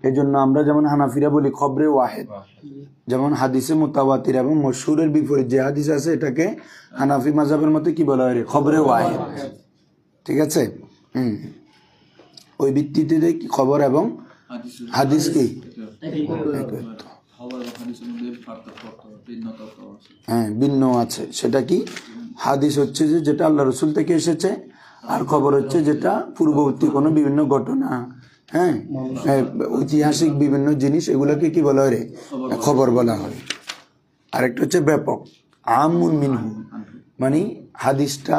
এজন্য আমরা যেমন হানাফিরা বলি খবরে ওয়াহেদ, যেমন হাদিসে মুতাওয়াতির এবং মশহুরের বিপরীত যে হাদিস আছে এটাকে হানাফি মাযহাবের মতে কি বলা হয়? খবরে ওয়াহেদ। ঠিক আছে। ওই ভিত্তিতে কি খবর এবং হাদিস কি হ্যাঁ ভিন্ন আছে। সেটা কি? হাদিস হচ্ছে যে যেটা আল্লাহ রসুল থেকে এসেছে, আর খবর হচ্ছে যেটা পূর্ববর্তী কোনো বিভিন্ন ঘটনা, হ্যাঁ ঐতিহাসিক বিভিন্ন জিনিস, এগুলোকে কি বলা হয়? খবর বলা হয়। আরেকটা হচ্ছে ব্যাপক, আমুন মিনহু, মানে হাদিসটা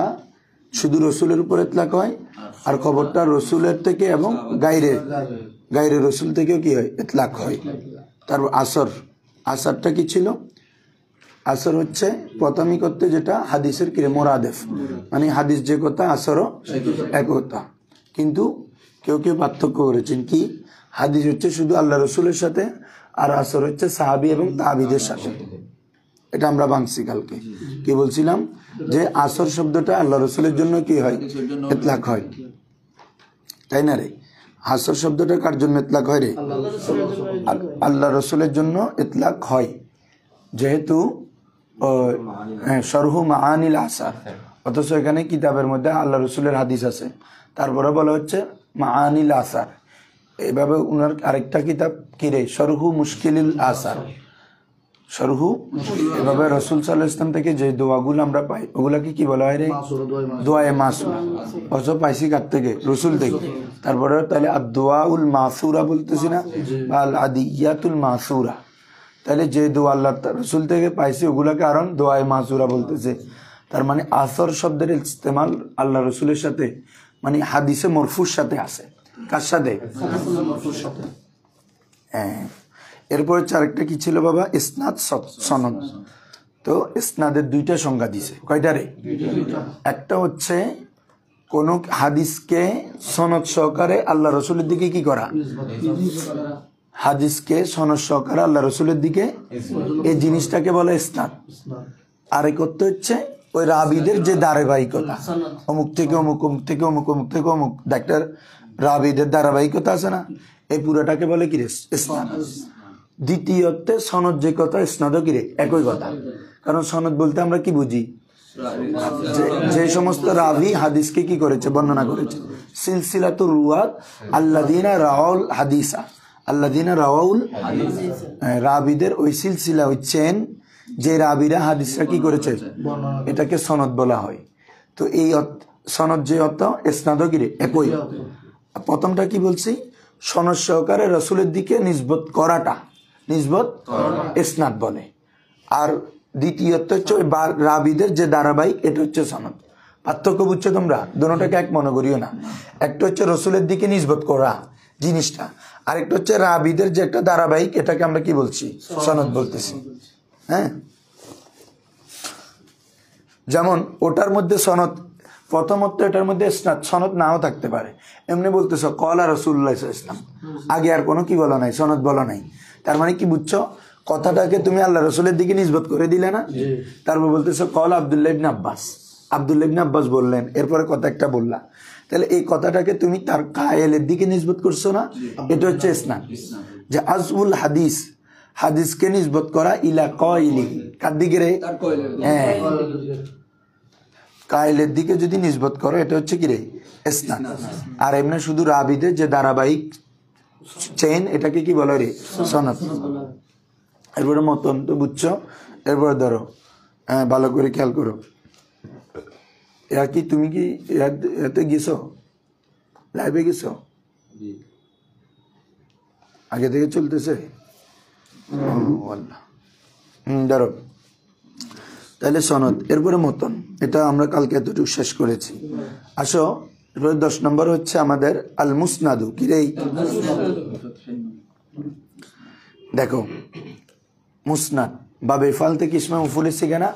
শুধু রসুলের উপর ইতলাক হয়, আর খবরটা রসুলের থেকে এবং গায়রে রসুল থেকেও কি হয়? ইতলাক হয়। তারপর আসরটা কি ছিল? আসর হচ্ছে প্রথমই করতে যেটা হাদিসের কি মোরাদেফ, মানে হাদিস যে কথা আসরও এক কথা, কিন্তু কেউ কেউ পার্থক্য করেছেন কি হাদিস হচ্ছে শুধু আল্লাহ রসুলের সাথে, আর আসর হচ্ছে সাহাবি এবং তাবিদের সাথে। এটা আমরা ভাঙছি কালকে। কি বলছিলাম? যে আসর শব্দটা আল্লাহ রসুলের জন্য কি হয়? ইতলাক হয়, তাই না রে? আসর শব্দটা কার জন্য ইতলাক হয় রে? আল্লাহ রসুলের জন্য ইতলাক হয়, যেহেতু শরহু মাআনিল আসার, অথচ এখানে কিতাবের মধ্যে আল্লাহ রসুলের হাদিস আছে, তারপরে বলা হচ্ছে মাআনিল আসার। এইভাবে উনার আরেকটা কিতাব কি রে? শরহু মুশকিলিল আসার, শরহু। এভাবে রসুল সাল্লাল্লাহু আলাইহি ওয়াসাল্লাম থেকে যে দোয়াগুলো আমরা পাই ওগুলাকে কি বলা হয় রে? দোয়ায়ে মাসুরা। অথচ পাইছি কার থেকে? রসুল থেকে। তারপরে তাহলে আদ-দোয়াউল মাসুরা বলতেছি না, বা আল আদিয়াতুল মাসুরা। তাহলে যে দোয়া আল্লাহ রসুল থেকে পাইছি ওগুলাকে আরো দোয়ায়ে মাসুরা বলতেছে। তার মানে আসর শব্দের ইস্তেমাল আল্লাহ রসুলের সাথে, মানে হাদিসে মরফুর সাথে আছে। কার সাথে? হ্যাঁ। এরপর হচ্ছে আরেকটা কি ছিল বাবা? ইসনাদ সনদ। তো ইসনাদের দুইটা সংজ্ঞা দিছে। কয়টা রে? একটা হচ্ছে কোন হাদিসকে সনদ সহকারে আল্লাহ রসুলের দিকে কি করা, হাদিসকে সনদ সহকারে আল্লাহ রসুলের দিকে, এই জিনিসটাকে বলে ইসনাদ। আরেক হচ্ছে ওই রাবিদের যে ধারাবাহিকতা, অমুক থেকে অমুক, অমুক থেকে অমুক, অমুক থেকে অমুক, ডাক্তার রাবিদের ধারাবাহিকতা আছে না, এই পুরোটাকে বলে কি রে? ইসনাদ। দ্বিতীয়তে সনদ যে কথা, ইসনাদও কি রে? একই কথা। কারণ সনদ বলতে আমরা কি বুঝি? যে সমস্ত রাবি হাদিসকে কি করেছে? বর্ণনা করেছে। সিলসিলাতুর রুয়াত আল্লাযীনা রাওয়াল হাদিসা, আল্লাযীনা রাওয়াল, রাবিদের ওই সিলসিলা, ওই চেন, যে রাবিরা হাদিসরা কি করেছে, এটাকে সনদ বলা হয়। তো এই সনদ যে অর্থ, ইসনাদও কি রে? একই। প্রথমটা কি বলছি? সনদ সহকারে রসুলের দিকে নিসবত করাটা নিসবত ইসনাদ বলে। আর দ্বিতীয়ত হচ্ছে ওই রাবিদের যে ধারাবাহিক, এটা হচ্ছে সনদ। পার্থক্য বুঝছো তোমরা? দুটোটাকে এক মনে করিও না। একটা হচ্ছে রসুলের দিকে নিসবত করা জিনিসটা, আরেকটা হচ্ছে রাবিদের যে একটা ধারাবাহিক, এটাকে আমরা কি বলছি? সনদ বলতেছি। হ্যাঁ, যেমন ওটার মধ্যে সনদ, প্রথমত এটার মধ্যে সনদ নাও থাকতে পারে। এমনি বলতেছ কলা রাসূলুল্লাহ সাল্লাল্লাহু আলাইহি ওয়াসাল্লাম, আগে আর কোনো কি বলা নাই, সনদ বলা নাই। তার মানে কি বুঝছো? কথাটাকে তুমি আল্লাহ রসুলের দিকে নিসবত করে দিলে না। তারপর বলতেছো কলা আব্দুল্লাহ ইবনে আব্বাস, আব্দুল্লাহ ইবনে আব্বাস বললেন, এরপরে কথা একটা বললা। তাহলে এই কথাটাকে তুমি তার কায়েলের দিকে নিসবত করছো না, এটা হচ্ছে ইসনাদ। যে আজউল হাদিস, হাদিসকে নিসবত করা ইলা কাইলি, কার দিকে রে? হ্যাঁ, কায়েলের দিকে যদি নিসবত করো, এটা হচ্ছে কি রে? ইসনাদ। আর এমনি শুধু রাবিদের যে ধারাবাহিক চেইন, এটাকে কি বলে রে? সনদ। এরপরে মতন তো বুঝছো। এরপরে ধরো, হ্যাঁ ভালো করে খেয়াল করো, এরা কি, তুমি কি এতে গেছো, লাইভে গেছো? আগে থেকে চলতেছে? ধরো তাহলে সনদ, এরপরে মতন, এটা আমরা কালকে এতটুকু শেষ করেছি। আসো এরপরে 10 নম্বর হচ্ছে আমাদের আল মুসনাদু। কি রে? দেখো মুসনাদ বাবে ফাল থেকে ইসমে মফুল এসেছে না,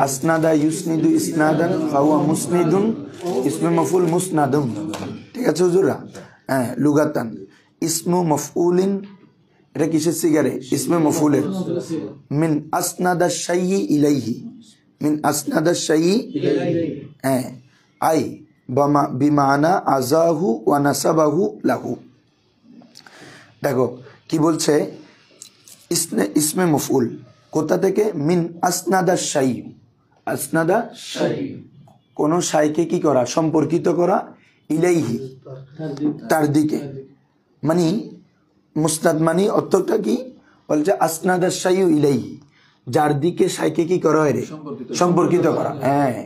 আসনাদা ইউসনিদু ইসনাদান ফাহুয়া মুসনিদুন, ইসমে মফুল মুসনাদুম। ঠিক আছে হুজুরা? হ্যাঁ, লুগাতান ইসমু মফউলিন, এটা কিসের সিগারে? ইসমে মফুলের। মিন আসনাদা শাইই ইলাইহি, মিন আসনাদা শাইই, হ্যাঁ, আই বিমানা আজাহু ওয়া নাসাবাহু লাহু। দেখো কি বলছে, ইসমে মফউল কোথা থেকে, মিন আসনাদা শাই, আসনাদা কোন শাইকে কি করা, সম্পর্কিত করা, ইলাইহি তার দিকে, মানে মুসনাদ মানে অর্থটা কি বলছে, আসনাদা শাইউ ইলাইহি, যার দিকে শাইকে কি করা হয় রে, সম্পর্কিত করা। হ্যাঁ,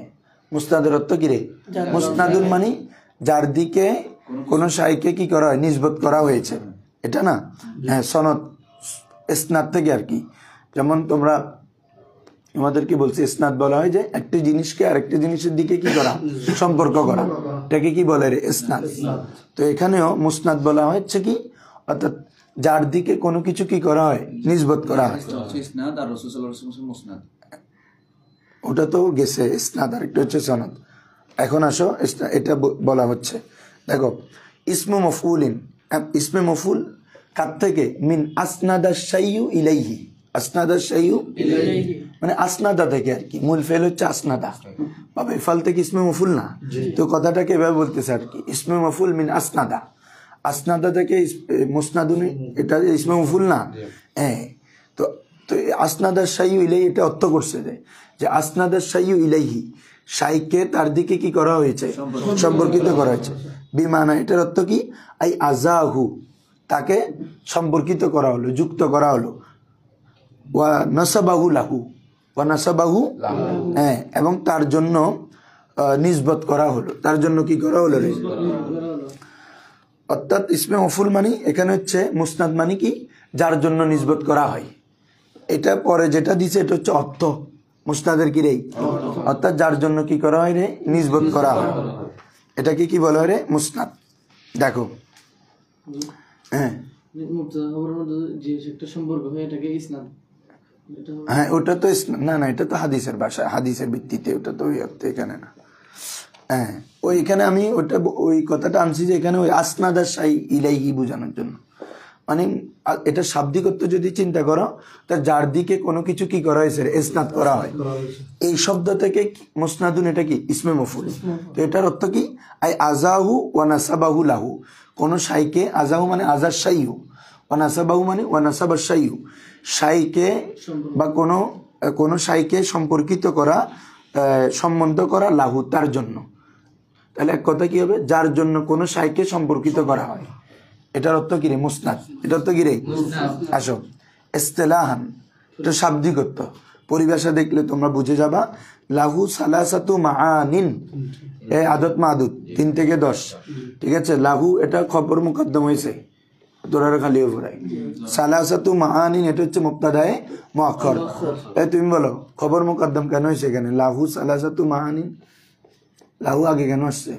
মুসনাদের অর্থ কি রে, মুসনাদুন মানে যার দিকে কোন শাইকে কি করা হয়, নিসবত করা হয়েছে, এটা না। হ্যাঁ, সনদ ইসনাদ থেকে আর কি, যেমন তোমরা আমাদেরকে বলছে ইসনাদ বলা হয় যে একটি জিনিসকে আরেকটি জিনিসের দিকে কি করা, সম্পর্ক করা, এটাকে কি বলে রে, ইসনাদ। তো এখানেও মুসনাদ বলা হচ্ছে কি, অর্থাৎ যার দিকে কোনো কিছু কি করা হয়, নিসবত করা হয়। ওটা তো গেছে ইসনাদ, আর একটা হচ্ছে সনদ। এখন আসো এটা বলা হচ্ছে, দেখো ইসমু মফউলিন, ইসমে মফউল কার থেকে, মিন আসনাদা শাইউ ইলাইহি, আসনাদা শাইউ মানে আসনাদা থেকে আর কি, মূল ফেল হচ্ছে আসনাদা, বাবা ফাল থেকে ইসমে মফউল না, তো কথাটাকে এভাবে বলতেছে আর কি, ইসমে মফউল মিন আসনাদা, আসনাদা থেকে মুসনাদুন, এটা ইসমে মফউল না। হ্যাঁ, তো আসনাদা শাইউ ইলাইহি এটা অর্থ করছে যে আসনাদা শাইউ ইলাইহি, শাইকে তার দিকে কি করা হয়েছে, সম্পর্কিত করা হয়েছে। বিমানা এটার অর্থ কি, আই আজাহু, তাকে সম্পর্কিত করা হলো, যুক্ত করা হলো, ওয়া নাসাবাহু লাহু, ওয়া নাসাবাহু, হ্যাঁ, এবং তার জন্য নিসবত করা হলো, তার জন্য কি করা হলো রে। অর্থাৎ ইসমে মফউল মানে এখানে হচ্ছে মুসনাদ মানে কি, যার জন্য নিসবত করা হয়। এটা পরে যেটা দিছে এটা হচ্ছে অর্থ, মুসনাদের কি রে, অর্থাৎ যার জন্য কি করা হয় রে, নিসবত করা হয়, এটাকে কি বলা হয় রে, মুসনাদ। দেখো হ্যাঁ, হ্যাঁ ওটা তো না না, এটা তো হাদিসের ভাষা, হাদিসের ভিত্তিতে, ওটা তো ওই অর্থে এখানে না। হ্যাঁ, ওইখানে আমি ওটা ওই কথাটা আনছি যে এখানে ওই আসনাদা শাই ইলাইহি বোঝানোর জন্য, মানে এটা শাব্দিক অর্থ যদি চিন্তা করো, তা যার দিকে কোনো কিছু কি করা হয়েছে, ইসনাদ করা হয়, এই শব্দ থেকে মুসনাদুন এটা কি, ইসমে মফউল। তো এটার অর্থ কি, আই আজাহু ওয়া নাসাবাহু লাহু, কোন শাইকে, আজাহু মানে আজার শাইহু, ওয়া নাসাবাহু মানে ওয়া নাসাবার শাইহু, শাইকে বা কোনো শাইকে সম্পর্কিত করা, সম্বন্ধ করা, লাহু তার জন্য। তাহলে এক কথা কি হবে, যার জন্য কোনো শাইকে সম্পর্কিত করা হয়, এটার অর্থ কি রে, মুসনাদ। এটার অর্থ কি রে, আসো ইসতিলাহান, এটা শাব্দিক অর্থ, পরিভাষা দেখলে তোমরা বুঝে যাবা। লাহু সালাসাতু মাআনিন, এই আদত মাদুদ 3 থেকে 10, ঠিক আছে। লাহু এটা খবর মুকদ্দম হয়েছে, তোরা খালি ওপরাই। সালাসাতু মাআনিন এটা হচ্ছে মুবতাদায়ে মুআক্খার। তুমি বলো খবর মুকদ্দম কেন হয়েছে এখানে, লাহু সালাসাতু মাআনিন, লাহু আগে কেন আসছে?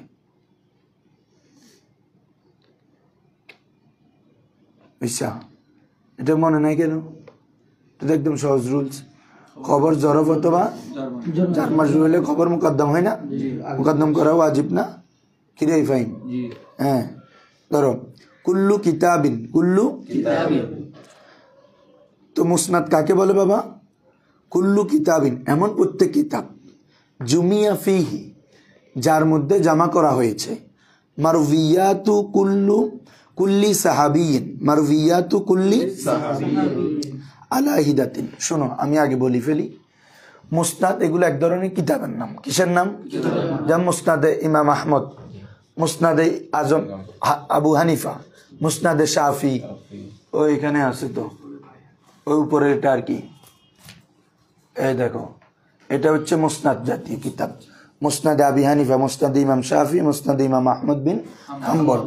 এটা মনে নাই কেন? এটা একদম সহজ রুলস। খবর জরফ অথবা জার মাজরুর হলে খবর মুকদ্দম হয় না, মুকদ্দম করা ওয়াজিব না, কিরে ফাইন। হ্যাঁ, ধরো কুল্লু কিতাবিন, কুল্লু তো মুসনাদ কাকে বলে বাবা, কুল্লু কিতাবিন এমন প্রত্যেক কিতাব, জুমিয়া ফিহি যার মধ্যে জামা করা হয়েছে, মারভিয়াতু কুল্লি সাহাবিয়িন, মারভিয়াতু কুল্লি আলা হিদাতিন। শোনো আমি আগে বলি ফেলি, মুসনাদ এগুলো এক ধরনের কিতাবের নাম। কিসের নাম? যেমন মুসনাদে ইমাম আহমদ, মুসনাদে আজম আবু হানিফা, মুসনাদে শাফি, ওই এখানে আছে তো ওই উপরে এটা আর কি, এই দেখো এটা হচ্ছে মুসনাদ জাতীয় কিতাব, মুসনাদে আবি হানিফা, মুসনাদে ইমাম শাফি, মুসনাদে ইমাম আহমদ বিন হাম্বল।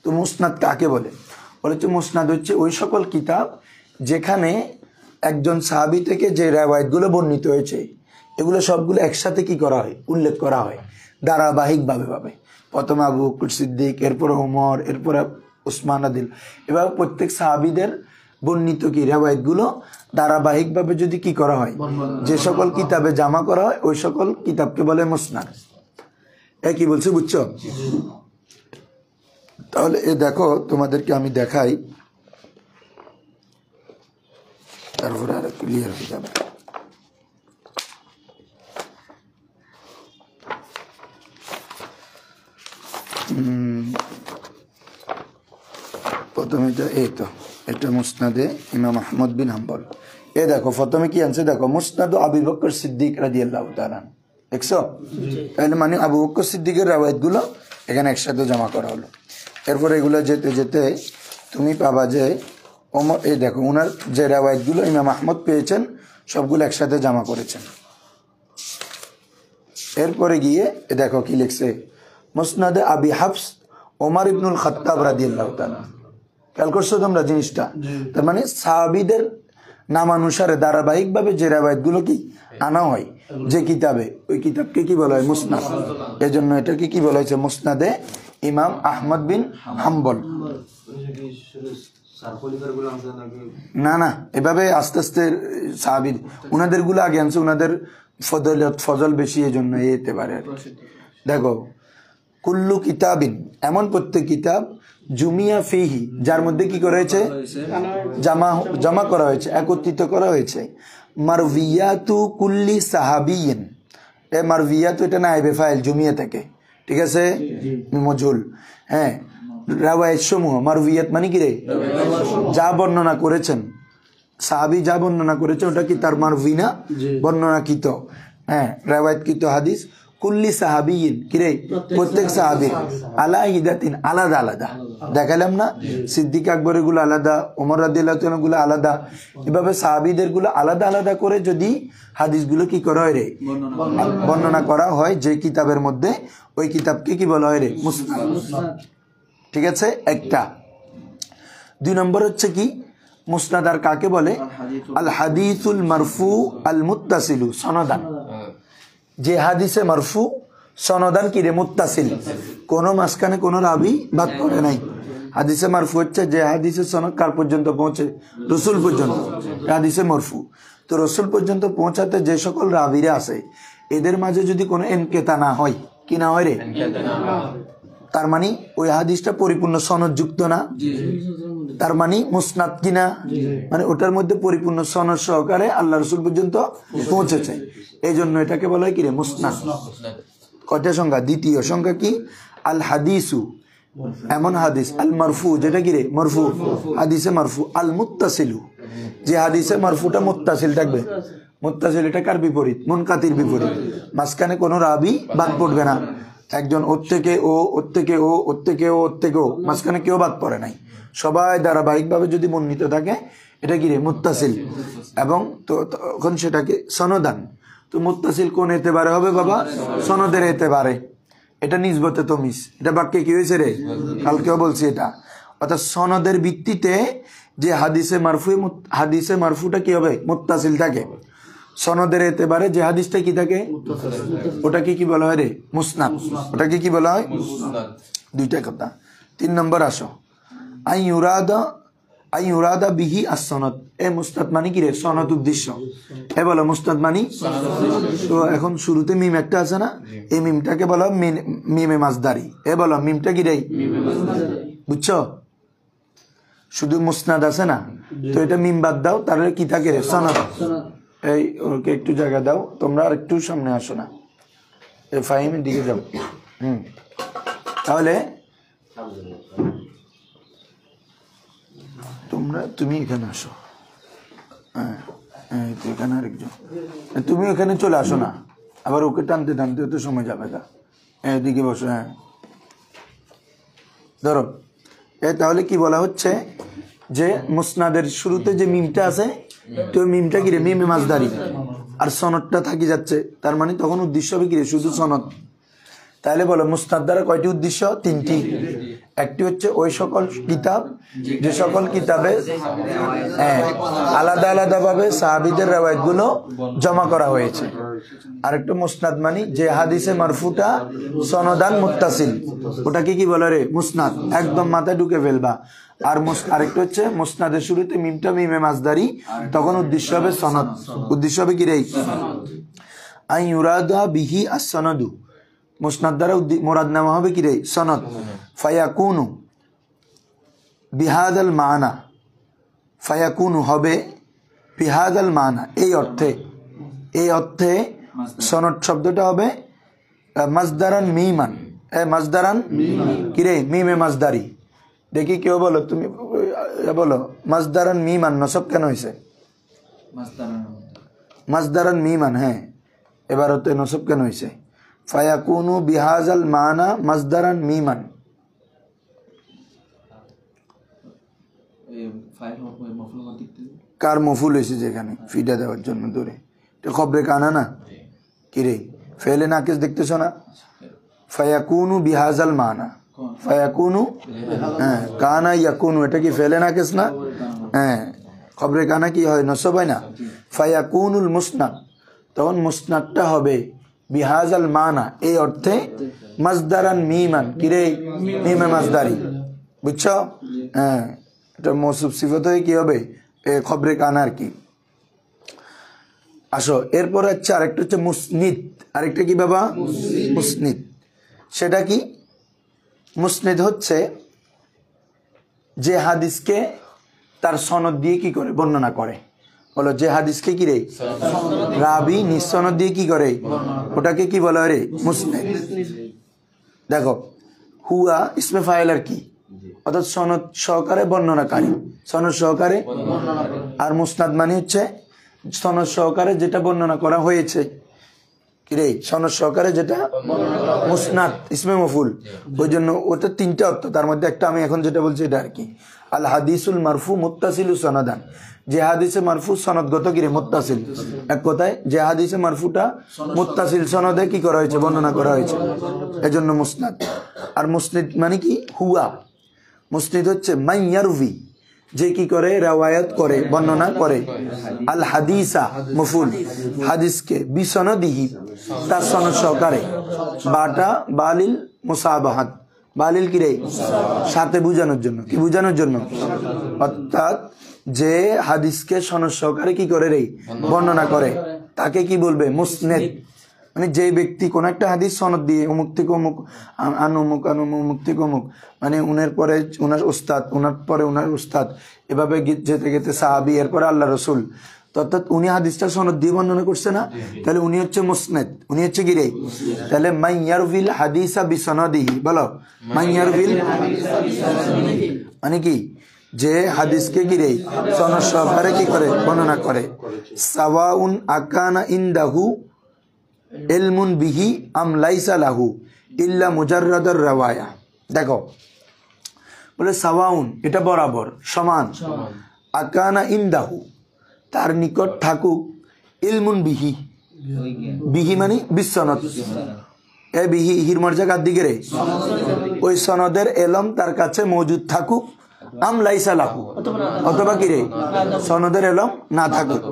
তো মুসনাদ কাকে বলে? বলেছে মুসনাদ হচ্ছে ওই সকল কিতাব যেখানে একজন সাহাবী থেকে যে রিওয়ায়াতগুলো বর্ণিত হয়েছে এগুলো সবগুলো একসাথে কি করা হয়, উল্লেখ করা হয় ধারাবাহিকভাবে। প্রথমে আবু বকর সিদ্দিক, এরপরে ওমর, এরপরে উসমান আদিল, এভাবে প্রত্যেক সাহাবীদের বর্ণিত কি রিওয়ায়াতগুলো ধারাবাহিকভাবে যদি কি করা হয়, যে সকল কিতাবে জামা করা হয় ওই সকল কিতাবকে বলে মুসনাদ। এ কি বলছে বুঝছো? তাহলে এ দেখো তোমাদেরকে আমি দেখাই, তারপরে আর ক্লিয়ার হয়ে যাবে। প্রথমে এই তো এটা মুসনাদে ইমাম আহমদ বিন হাম্বল। এ দেখো প্রথমে কি আনছে, দেখো মুসনাদ আবু বকর সিদ্দিক রাদিয়াল্লাহু তাআলা, দেখছো? তাহলে মানে আবু বকর সিদ্দিকের রাওয়ায়াতগুলো এখানে একসাথে জমা করা হলো। এরপর এগুলো যেতে যেতে তুমি পাবা যে ওমর, এই দেখো ওনার যে রাওয়ায়াতগুলো ইমাম আহমদ পেয়েছেন সবগুলো একসাথে জমা করেছেন। এরপরে গিয়ে দেখো কি লিখছে, মুসনাদে আবি হাফস ওমর ইবনুল খাত্তাব রাদিয়াল্লাহু তাআলা। খেয়াল করছো তোমরা জিনিসটা? তার মানে সাহাবীদের নামানুসারে ধারাবাহিকভাবে যে রাওয়ায়াতগুলো কি আনা হয় যে কিতাবে, ওই কিতাবকে কি বলা হয়? মুসনাদ। এজন্য এটাকে কি বলা হয়েছে? মুসনাদে ইমাম আহমদ বিন হাম্বল। না না, এভাবে আস্তে আস্তে সাহাবীর উনাদের গুলো আগে আনছে, উনাদের ফজল বেশি, এই জন্য এতে পারে। দেখো কুল্লু কিতাবিন, এমন প্রত্যেক কিতাব জুমিয়া ফিহি, যার মধ্যে কি করা হয়েছে? জমা করা হয়েছে, একত্রিত করা হয়েছে। মারভিয়াতু কুল্লি সাহাবিয়িন, এ মারভিয়াতু এটা নাইবে ফাইল জুমিয়া থেকে, ঠিক আছে? মজুল, হ্যাঁ। রাওয়ায়াত সমূহ, মারভিয়াত মানে কি রে? যা বর্ণনা করেছেন সাহাবী, যা বর্ণনা করেছে ওটা কি তার মারভি না? বর্ণনাকৃত, হ্যাঁ, রাওয়ায়াতকৃত হাদিস। কুল্লি সাহাবিয়িন, কি রে? প্রত্যেক সাহাবী। আলা হিদাতিন, আলাদা আলাদা। দেখালাম না সিদ্দিক আকবরের গুলো আলাদা, ওমর রাদিয়াল্লাহু তাআলা গুলো আলাদা, এভাবে সাহাবীদের গুলো আলাদা আলাদা করে যদি হাদিসগুলো কি করা হয় রে? বর্ণনা করা হয় যে কিতাবের মধ্যে, ওই কিতাবকে কি বলা হয় রে? মুসনাদ। ঠিক আছে, একটা। 2 নম্বর হচ্ছে কি মুসনাদ আর কাকে বলে? আল হাদিসুল মারফু আল মুত্তাসিলু সনদান, যে হাদিসে মারফু সনদান কি রে? মুত্তাসিল, কোনো মাঝখানে কোনো রাবি বাদ পড়ে নাই। হাদিসে মারফু হচ্ছে যে হাদিসের সনদ কার পর্যন্ত পৌঁছে? রসুল পর্যন্ত, হাদিসে মারফু। তো রসুল পর্যন্ত পৌঁছাতে যে সকল রাবিরা আছে এদের মাঝে যদি কোনো ইনকিতা না হয়, কি না হয় রে? তার মানে ওই হাদিসটা পরিপূর্ণ সনদ যুক্ত না, তার মানে মুসনাদ কিনা, মানে ওটার মধ্যে পরিপূর্ণ সনদ সহকারে আল্লাহ রসুল পর্যন্ত পৌঁছেছে, এই জন্য এটাকে বলা হয় কি রে? মুসনাদ। কয়টা সংখ্যা? দ্বিতীয় সংখ্যা কি? আল হাদিসু, এমন হাদিস। আল মারফু, যেটা কি রে? মারফু, হাদিসে মারফু। আল মুত্তাসিলু, যে হাদিসে মারফুটা মুত্তাসিল থাকবে। মুত্তাসিল এটা কার বিপরীত? মুনকাতির বিপরীত। মাঝখানে কোনো রাবি বাদ পড়বে না, একজন ওর থেকে ও, ওর থেকে ও, ওর থেকে ও, ওর থেকে ও, মাঝখানে কেউ বাদ পড়ে নাই, সবাই ধারাবাহিকভাবে যদি বর্ণিত থাকে এটা কি রে? মুত্তাসিল। এবং তো তখন সেটাকে সনদান। তো মুত্তাসিল কোন এতেবারে হবে বাবা? সনদের এতেবারে। এটা নিসবতে তমিজ, এটা বাক্যে কি হয়েছে রে? কালকেও বলছি এটা। অর্থাৎ সনদের ভিত্তিতে যে হাদিসে মারফুটা কি হবে? মুত্তাসিল থাকে। সনদের এতেবারে যে হাদিসটা কি থাকে ওটাকে কি বলা হয় রে? মুসনাদ। ওটাকে কি বলা হয়? দুইটা কথা। 3 নম্বর আসো, আই ইউরাদা বিহি as-সনদ। এ মুসনাদ মানে কি রে? সনদ উদ্দেশ্য। এ বলো মুসনাদ মানে। তো এখন শুরুতে মিম একটা আছে না, এই মিমটাকে বলা মিমে মাজদারি। এ বলো মিমটা কি রে? বুঝছো? শুধু মুসনাদ আছে না, তো এটা মিম বাদ দাও, তাহলে কি থাকে রে? সনদ। এই ওকে একটু জায়গা দাও, তোমরা আর একটু সামনে আসো না, এই ফাহিমের দিকে যাও। তাহলে তুমি এখানে আসো, হ্যাঁ এখানে আরেকজন, তুমি এখানে চলে আসো না, আবার ওকে টানতে টানতে তো সময় যাবে না। এদিকে বসো, হ্যাঁ ধরো। তাহলে কি বলা হচ্ছে যে মুসনাদের শুরুতে যে মিমটা আছে, তো মিমটা কি রে? মিমে মাজদারি, আর সনদটা থাকি যাচ্ছে, তার মানে তখন উদ্দেশ্য হবে কি রে? শুধু সনদ। তাহলে বলো মুসনাদ দ্বারা কয়টি উদ্দেশ্য? 3টি। একটি হচ্ছে ওই সকল কিতাব যে সকল কিতাবে আলাদা আলাদা ভাবে সাহাবীদের রাওয়ায়াতগুলো জমা করা হয়েছে। আরেকটা মুসনাদ মানে যে হাদিসে মারফুটা সনদান মুত্তাসিল, ওটাকে কি বলে রে? মুসনাদ। একদম মাথায় ঢুকে ফেলবা। আর আরেকটা হচ্ছে মুসনাদের শুরুতে মিমটা মিমে মাজদারি, তখন উদ্দেশ্য হবে সনদ। উদ্দেশ্য হবে কি রে? আই ইউরাদা বিহি as-সনদু, মুসনাদ দ্বারা মুরাদ নেওয়া হবে কি রে? সনদ। ফায়াকুনু বিহাদাল মানা, ফায়াকুনু হবে বিহাদাল মানা, এই অর্থে সনদ শব্দটা হবে মাজদারান মিমান। মাজদারান কি রে? মিমে মাজদারি। দেখি কেউ বলো তুমি এটা বলো মাসদারান মিমান নসব কেন হয়েছে? মাসদারান মিমান, হ্যাঁ এবার হতে নসব কেন হয়েছে? ফায়াকুনু বিহাজাল মানা মাসদারান মিমান। কার মফুল হয়েছে যেখানে ফিডা দেওয়ার জন্য ধরে? এটা খবরে কানা না কিরে? ফেলে নাকিস দেখতেছ না? ফায়াকুনু বিহাজাল মানা, ফায়াকুনু, হ্যাঁ কানা ইয়াকুনু, এটা কি ফেলে নাকিস না? হ্যাঁ খবরে কানা কি হয়? নসব হয় না? ফায়াকুনুল মুসনাদ, তখন মুসনাদটা হবে বিহাজাল মানা, এই অর্থে মাসদারান মিমান। কিরে মিমে মাসদারি, বুঝছো? হ্যাঁ এটা মৌসুফ সিফত হয়ে কি হবে? খবরে কানা আর কি। আসো এরপর হচ্ছে আরেকটা হচ্ছে মুসনিদ, আরেকটা কি বাবা? মুসনিদ। সেটা কি? মুসনিদ হচ্ছে যে হাদিসকে তার সনদ দিয়ে কি করে বর্ণনা করে। বলো যে হাদিসকে কি রে রাবি নিঃসনদ দিয়ে কি করে, ওটাকে কি বলা হয় রে? মুসনিদ। দেখো হুয়া ইসমে ফাইল আর কি, অর্থাৎ সনদ সহকারে বর্ণনাকারী, সনদ সহকারে। আর মুসনাদ মানে হচ্ছে সনদ সহকারে যেটা বর্ণনা করা হয়েছে। কিরে সনদ সহকারে যেটা মুসনাদ ইসমে মফুল, ওই জন্য ওটা তিনটা অর্থ, তার মধ্যে একটা আমি এখন যেটা বলছি এটা আর কি। আল হাদিসুল মারফু মুত্তাসিলু সনদান, যে হাদিসে মারফু সনদগত কিরে মুত্তাসিল। এক কথায় যে হাদিসে মারফুটা মুত্তাসিল সনদে কি করা হয়েছে, বর্ণনা করা হয়েছে, এজন্য মুসনাদ। আর মুসনিদ মানে কি? হুয়া মুসনিদ হচ্ছে মাইয়ারভি, যে কি করে রাওয়ায়াত করে, বর্ণনা করে। আল হাদিসা মফুল, হাদিসকে বিসনদিহি, তার সনদ সহকারে। বাটা বালিল মুসাবাহাত, বালিল কি রে সাথে বুঝানোর জন্য, কি বুঝানোর জন্য? অর্থাৎ যে হাদিসকে সনদ সহকারে কি করে রে বর্ণনা করে, তাকে কি বলবে? মুসনেদ। মানে যে ব্যক্তি কোন একটা হাদিস সনদ দিয়ে অমুক থেকে অমুক, অমুক অমুক থেকে অমুক, মানে উনার পরে উনার উস্তাদ, উনার পরে উনার উস্তাদ, এভাবে যেতে যেতে সাহাবি, এরপরে আল্লাহ রসুল, অর্থাৎ উনি হাদিসটা সনদ দিয়ে বর্ণনা করছে না, তাহলে উনি হচ্ছে মুসনেদ, উনি হচ্ছে কি রে? তাহলে মাইয়ারভিল হাদিসা বিসনদিহি, বলো মাইয়ারভিল মানে কি? যে হাদিসকে কি রে সনদ সহকারে কি করে বর্ণনা করে। সাওয়াউন আকানা ইনদাহু ইলমুন বিহি আম লাইসা লাহু ইল্লা মুজাররাদার রাওয়ায়া। দেখো বলে সাওয়াউন, এটা বরাবর সমান, আকানা ইনদাহু, তার নিকট থাকুক, ইলমুন বিহি, বিহি মানে বিসনদ, এ বিহি হির মর্যাদার দিকে রে, ওই সনদের এলম তার কাছে মজুদ থাকুক, আম লাইসা লাহু, অথবা কি রে সনদের এলম না থাকুক।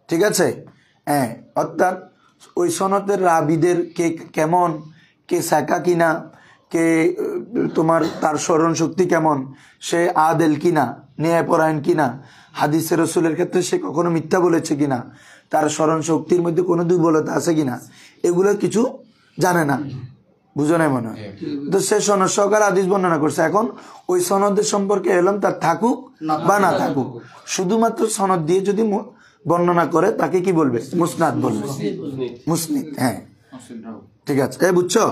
ঠিক আছে? হ্যাঁ, অর্থাৎ ওই সনদের রাবিদের কে কেমন, কে সাকা কিনা, কে তোমার তার স্মরণ শক্তি কেমন, সে আদেল কিনা, ন্যায়পরায়ণ কিনা, হাদিসের রসুলের ক্ষেত্রে সে কখনো মিথ্যা বলেছে কিনা, তার স্মরণ শক্তির মধ্যে কোনো দুর্বলতা আছে কিনা, এগুলো কিছু জানে না, বুঝো নাই মনে হয়। তো সে সনদ সহকারে হাদিস বর্ণনা করছে। এখন ওই সনদের সম্পর্কে এলাম তার থাকুক বা না থাকুক, শুধুমাত্র সনদ দিয়ে যদি বর্ণনা করে তাকে কি বলবে? মুসনাদ বলবে, মুসনিদ। হ্যাঁ ঠিক আছে, এই বুঝছো?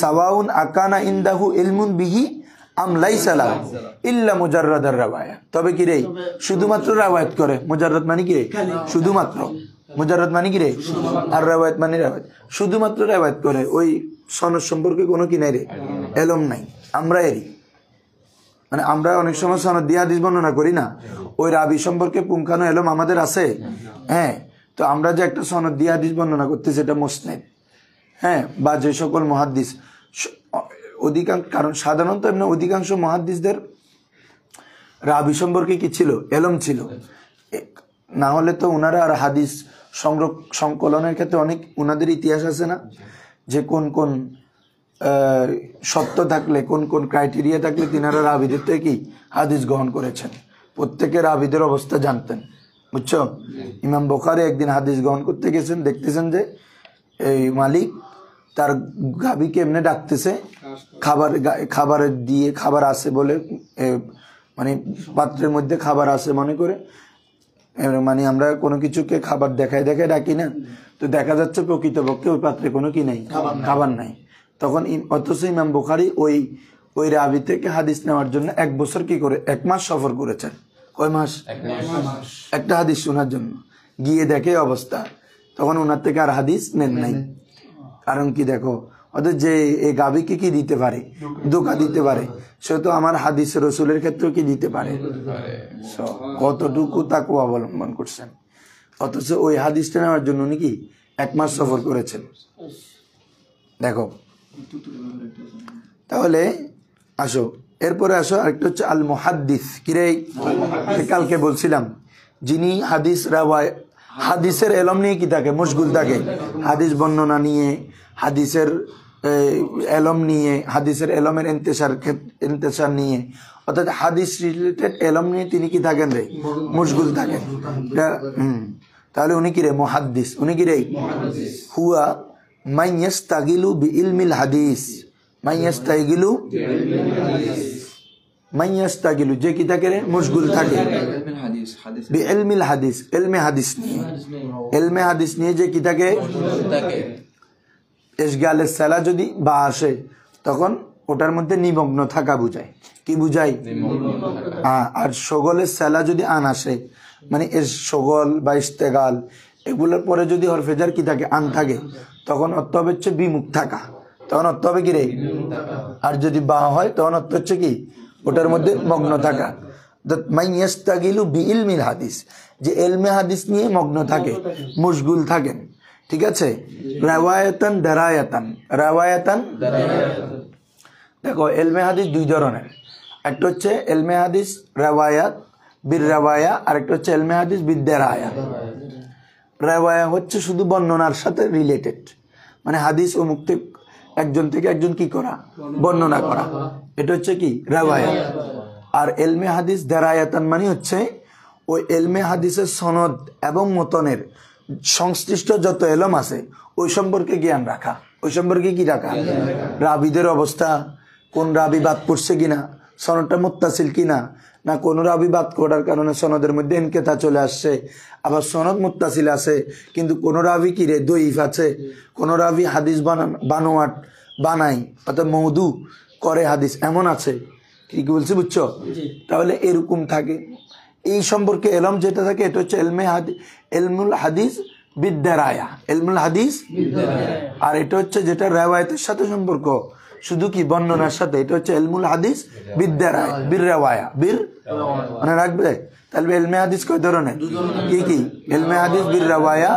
সাওয়াউন আকানা ইনদাহু ইলমুন বিহি আম লাইসা লাহু ইল্লা মুজাররাদার রাওয়ায়া, তবে কি রে শুধুমাত্র রাওয়ায়াত করে। মুজাররাদ মানে কি রে? শুধুমাত্র। মুজাররাদ মানে কি রে? আর রাওয়ায়াত মানে রাওয়ায়াত, শুধুমাত্র রাওয়ায়াত করে, ওই সনদ সম্পর্কে কোনো কি নাই রে, এলম নাই। আমরা এরি মানে আমরা অনেক সময় সনদ দিয়ে হাদিস বর্ণনা করি না, ওই রাবি সম্পর্কে পুঙ্খানো এলম আমাদের আছে। হ্যাঁ, তো আমরা যে একটা সনদ দিয়ে হাদিস বর্ণনা করতেছি এটা মুসনাদ। হ্যাঁ, বা যে সকল মুহাদ্দিস অধিকাংশ, কারণ সাধারণত এমনি অধিকাংশ মুহাদ্দিসদের রাবি সম্পর্কে কি ছিল? এলম ছিল। না হলে তো ওনারা আর হাদিস সংকলনের ক্ষেত্রে অনেক ওনাদের ইতিহাস আছে না, যে কোন কোন সত্য থাকলে, কোন কোন ক্রাইটেরিয়া থাকলে তিনারা রাবিদের থেকে কি হাদিস গ্রহণ করেছেন, প্রত্যেকের রাবিদের অবস্থা জানতেন। বুঝছো? ইমাম বুখারী একদিন হাদিস গ্রহণ করতে গেছেন, দেখতেছেন যে এই মালিক তার গাভীকে এমনি ডাকতেছে, খাবার দিয়ে, খাবার আছে বলে, মানে পাত্রের মধ্যে খাবার আছে মনে করে, মানে আমরা কোনো কিছুকে খাবার দেখায় দেখায় ডাকি না, তো দেখা যাচ্ছে প্রকৃতপক্ষে ওই পাত্রে কোনো কি নাই, খাবার নাই। তখন অথচ ইমাম বুখারী ওই রাবি থেকে হাদিস নেওয়ার জন্য 1 বছর কি করে 1 মাস সফর করেছেন। কয় মাস? একটা হাদিস শোনার জন্য গিয়ে দেখে অবস্থা, তখন ওনার থেকে আর হাদিস নেন নাই। কারণ কি দেখো, অর্থাৎ যে এই গাভীকে কি দিতে পারে, ধোঁকা দিতে পারে, সে তো আমার হাদিস রসুলের ক্ষেত্রেও কি দিতে পারে। কতটুকু তাকওয়া অবলম্বন করছেন, অথচ ওই হাদিসটা নেওয়ার জন্য উনি কি 1 মাস সফর করেছেন। দেখো তাহলে আসো, এরপরে আসো আরেকটা হচ্ছে আল মুহাদ্দিস। কিরে কালকে বলছিলাম, যিনি হাদিসের এলম নিয়ে কি থাকে, মশগুল থাকে, হাদিস বর্ণনা নিয়ে, হাদিসের এলম নিয়ে, হাদিসের এলমের ইন্তেশার নিয়ে, অর্থাৎ হাদিস রিলেটেড এলম নিয়ে তিনি কি থাকেন রে, মশগুল থাকেন। তাহলে উনি কি রে, মুহাদ্দিস। উনি কি রে, হুয়া মান ইয়াস্তাগিলু বিইলমিল হাদিস, মান ইয়াস্তাগিলু যে কি থাকে রে, মশগুল থাকে, বিইলমিল হাদিস, ইলমে হাদিস নিয়ে, ইলমে হাদিস নিয়ে যে কি থাকে, ইশগালের সালা যদি বা আসে, তখন ওটার মধ্যে নিমগ্ন থাকা বুঝায়। কি বুঝায়? আর শগলের সালা যদি আন আসে, মানে শগল বা ইস্তেগাল এগুলোর পরে যদি হরফেজার কি থাকে, আন থাকে, তখন অর্থ হবে হচ্ছে বিমুখ থাকা, তখন অর্থ হবে কি রে। আর যদি বা হয় তখন অর্থ হচ্ছে কি, ওটার মধ্যে মগ্ন থাকা। মান ইয়াস্তাগিলু বিইলমিল হাদিস, যে ইলমে হাদিস নিয়ে মগ্ন থাকে, মশগুল থাকেন। ঠিক আছে, রাওয়ায়াতান দারায়াতান, রাওয়ায়াতান। দেখো ইলমে হাদিস 2 ধরনের, একটা হচ্ছে ইলমে হাদিস রাওয়ায়াত বির রাওয়ায়া, আর একটা হচ্ছে ইলমে হাদিস বিদ দারায়া। রাওয়ায়া হচ্ছে শুধু বর্ণনার সাথে রিলেটেড, মানে হাদিস ও মুক্তি একজন থেকে একজন কি করা, বর্ণনা করা, এটা হচ্ছে কি রাওয়ায়া। আর ইলমে হাদিস দারায়াতান মানে হচ্ছে ওই ইলমে হাদিসের সনদ এবং মতনের সংশ্লিষ্ট যত এলম আছে ওই সম্পর্কে জ্ঞান রাখা, ওই সম্পর্কে কি রাখা, রাবিদের অবস্থা, কোন রাবি বাদ পড়ছে কিনা, সনদটা মুত্তাসিল কিনা, না কোন রাবি বাদ করার কারণে সনদের মধ্যে ইনকিতা চলে আসছে, আবার সনদ মুত্তাসিল আছে কিন্তু কোন রাবি কি রে দঈফ আছে, কোন রাবি হাদিস বানোয়াট বানাই, অর্থাৎ মওদু করে হাদিস এমন আছে। কি বলছি বুঝছো? তাহলে এরকম থাকে। এই সম্পর্কে এলম যেটা থাকে এটা হচ্ছে ইলমুল হাদিস বিদ দারায়া, ইলমুল হাদিস। আর এটা হচ্ছে যেটা রাওয়ায়াতের সাথে সম্পর্ক, শুধু কি বর্ণনার সাথে, এটা হচ্ছে ইলমুল হাদিস বিদ দারায়া, বির রাওয়ায়া, বির মানে রাখবে। তাহলে ইলমে হাদিস কয় ধরনের, কি কি? ইলমে হাদিস বির রাওয়ায়া,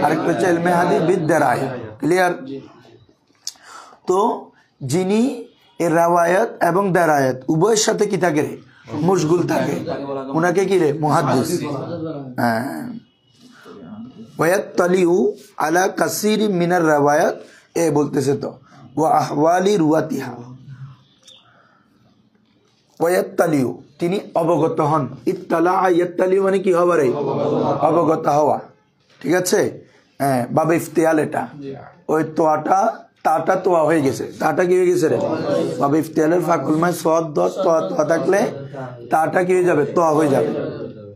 আর একটা হচ্ছে ইলমে হাদিস বিদ দারায়া। ক্লিয়ার? তো যিনি এই রাওয়ায়াত এবং দারায়াত উভয়ের সাথে কি থাকে রে, মশগুল থাকে, উনাকে কি রে, মুহাদ্দিস। ওয়ায়াত্তালিউ আলা কাসীর মিনার রাওয়ায়াত, এ বলতেছে তো, ওয়া আহওয়ালি রুয়াতিহা। ওয়ায়াত্তালিউ তিনি অবগত হন, ইত্তালা ইয়াত্তালিউ মানে কি হওয়া রে, অবগত হওয়া। ঠিক আছে, বাবে ইফতিয়াল, এটা ওই তোয়াটা তাটা তোয়া হয়ে গেছে, তাটা কি হয়ে গেছে রে, বাবে ইফতিয়ালের ফাকুলমায় সদ দত তোয়া থাকলে তাটা কি হয়ে যাবে, তোয়া হয়ে যাবে।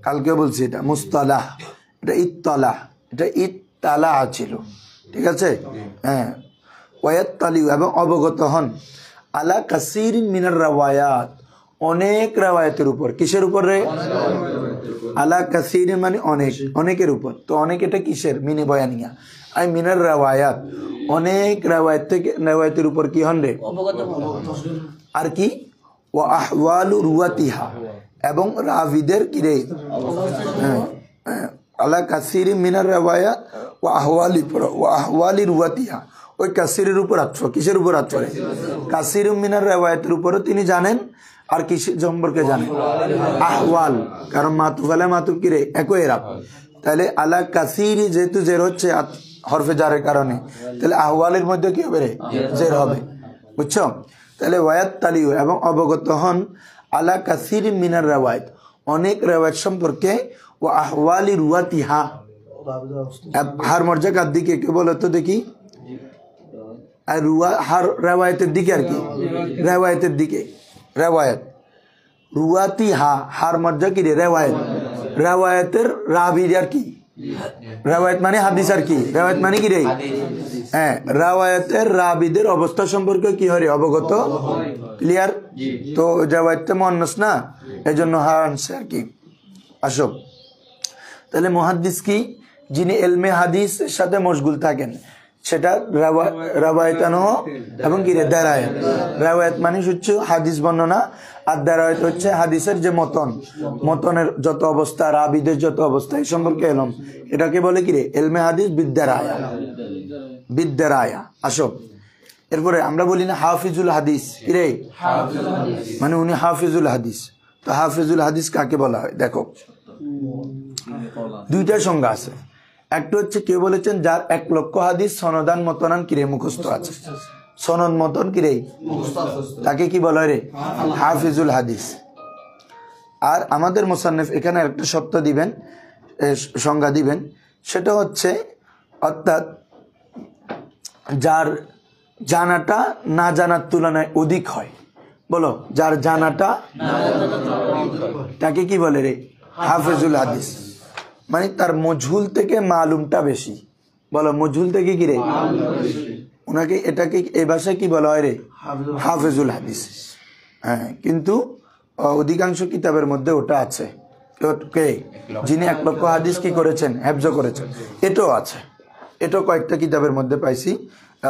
কালকে বলছি এটা মুস্তালাহ, এটা ইত্তালাহ, এটা ইত্তালা ছিল। ঠিক আছে, ওয়ায়াত্তালিউ এবং অবগত হন, আলা কাসীরিন মিনার রাওয়ায়াত অনেক রাওয়ায়াতের উপর। কিসের উপর রে, আলা কাসীরিন মানে অনেক, অনেকের উপর। তো অনেক এটা কিসের, মিনে বয়ানিয়া, আই মিনার রাওয়ায়াত অনেক রাওয়ায়াত থেকে, রাওয়ায়াতের উপর কি হন রে, আর কি, ওয়া আহওয়ালু রুয়াতিহা এবং রাবিদের কি রে, আলা কাসীরিন মিনার রাওয়ায়াত ওয়া আহওয়ালি রুয়াতিহা, ওই কাসিরের উপর আচ্ছা, কিসের উপর আচ্ছা, কাসিরুম মিনার রাওয়ায়াতের উপরও তিনি জানেন, আর কিসের সম্পর্কে জানেন, আহওয়াল, কারণ মাতুফ আলা মাতুফ কি রে, একই রাব। তাহলে আলা কাসিরি যেহেতু জের হচ্ছে হরফে জারের কারণে, তাহলে আহওয়ালের মধ্যে কি হবে রে, জের হবে। বুঝছো? তাহলে ওয়ায়াত্তালিউ এবং অবগত হন, আলা কাসির মিনার রাওয়ায়াত অনেক রাওয়ায়াত সম্পর্কে, ও আহওয়ালি রুয়াতিহা, হার মর্যাদার দিকে কে বলো তো দেখি, আর হার রাওয়ায়াতের দিকে, আর কি রাওয়ায়াতের দিকে, রাওয়ায়াত রুয়াতিহা, হার মর্যাদা কি রে, রাওয়ায়াত, রাওয়ায়াতের রাবির আর কি, রাওয়ায়াত মানে হাদিস, আর কি রাওয়ায়াত মানে কি রে, রাওয়ায়াতের রাবিদের অবস্থা সম্পর্কে কি হয় অবগত। ক্লিয়ার? তো রাওয়ায়াতটা মুয়ান্নাস না, এজন্য হা আনছে আর কি। আসো, তাহলে মুহাদ্দিস কি? যিনি এলমে হাদিসের সাথে মশগুল থাকেন, সেটা রাওয়ায়াতানো এবং কি রে দারায়াত। রাওয়ায়াত মানে হচ্ছে হাদিস বর্ণনা, আর দারায়াত হচ্ছে হাদিসের যে মতনের যত অবস্থা, রাবিদের যত অবস্থা এই সম্পর্কে এলম, এটাকে বলে কি রে এলমে হাদিস বিদ্যারায়া। আসো, এরপরে আমরা বলি না হাফিজুল হাদিস, কি রে মানে উনি হাফিজুল হাদিস। তো হাফিজুল হাদিস কাকে বলা হয়? দেখো দুইটা সংজ্ঞা আছে। একটা হচ্ছে কেউ বলেছেন যার 1 লক্ষ হাদিস সনদান মতনান কিরে মুখস্থ আছে, সনদ মতন কিরে, তাকে কি বলা হয় রে? হাফিজুল হাদিস। আর আমাদের মুসান্নিফ এখানে একটা শব্দ দিবেন, সংজ্ঞা দিবেন, সেটা হচ্ছে অর্থাৎ যার জানাটা না জানার তুলনায় অধিক হয়। বলো, যার জানাটা তাকে কি বলে রে? হাফিজুল হাদিস। মানে তার মজহুল থেকে মালুমটা বেশি। বলো, মজহুল থেকে কি রে? ওনাকে এটাকে এই ভাষায় কি বলা হয় রে? হাফিজুল হাদিস। হ্যাঁ, কিন্তু অধিকাংশ কিতাবের মধ্যে ওটা আছে, কে যিনি 1 লক্ষ হাদিস কি করেছেন, হেফজ করেছেন, এটাও আছে। এটাও কয়েকটা কিতাবের মধ্যে পাইছি।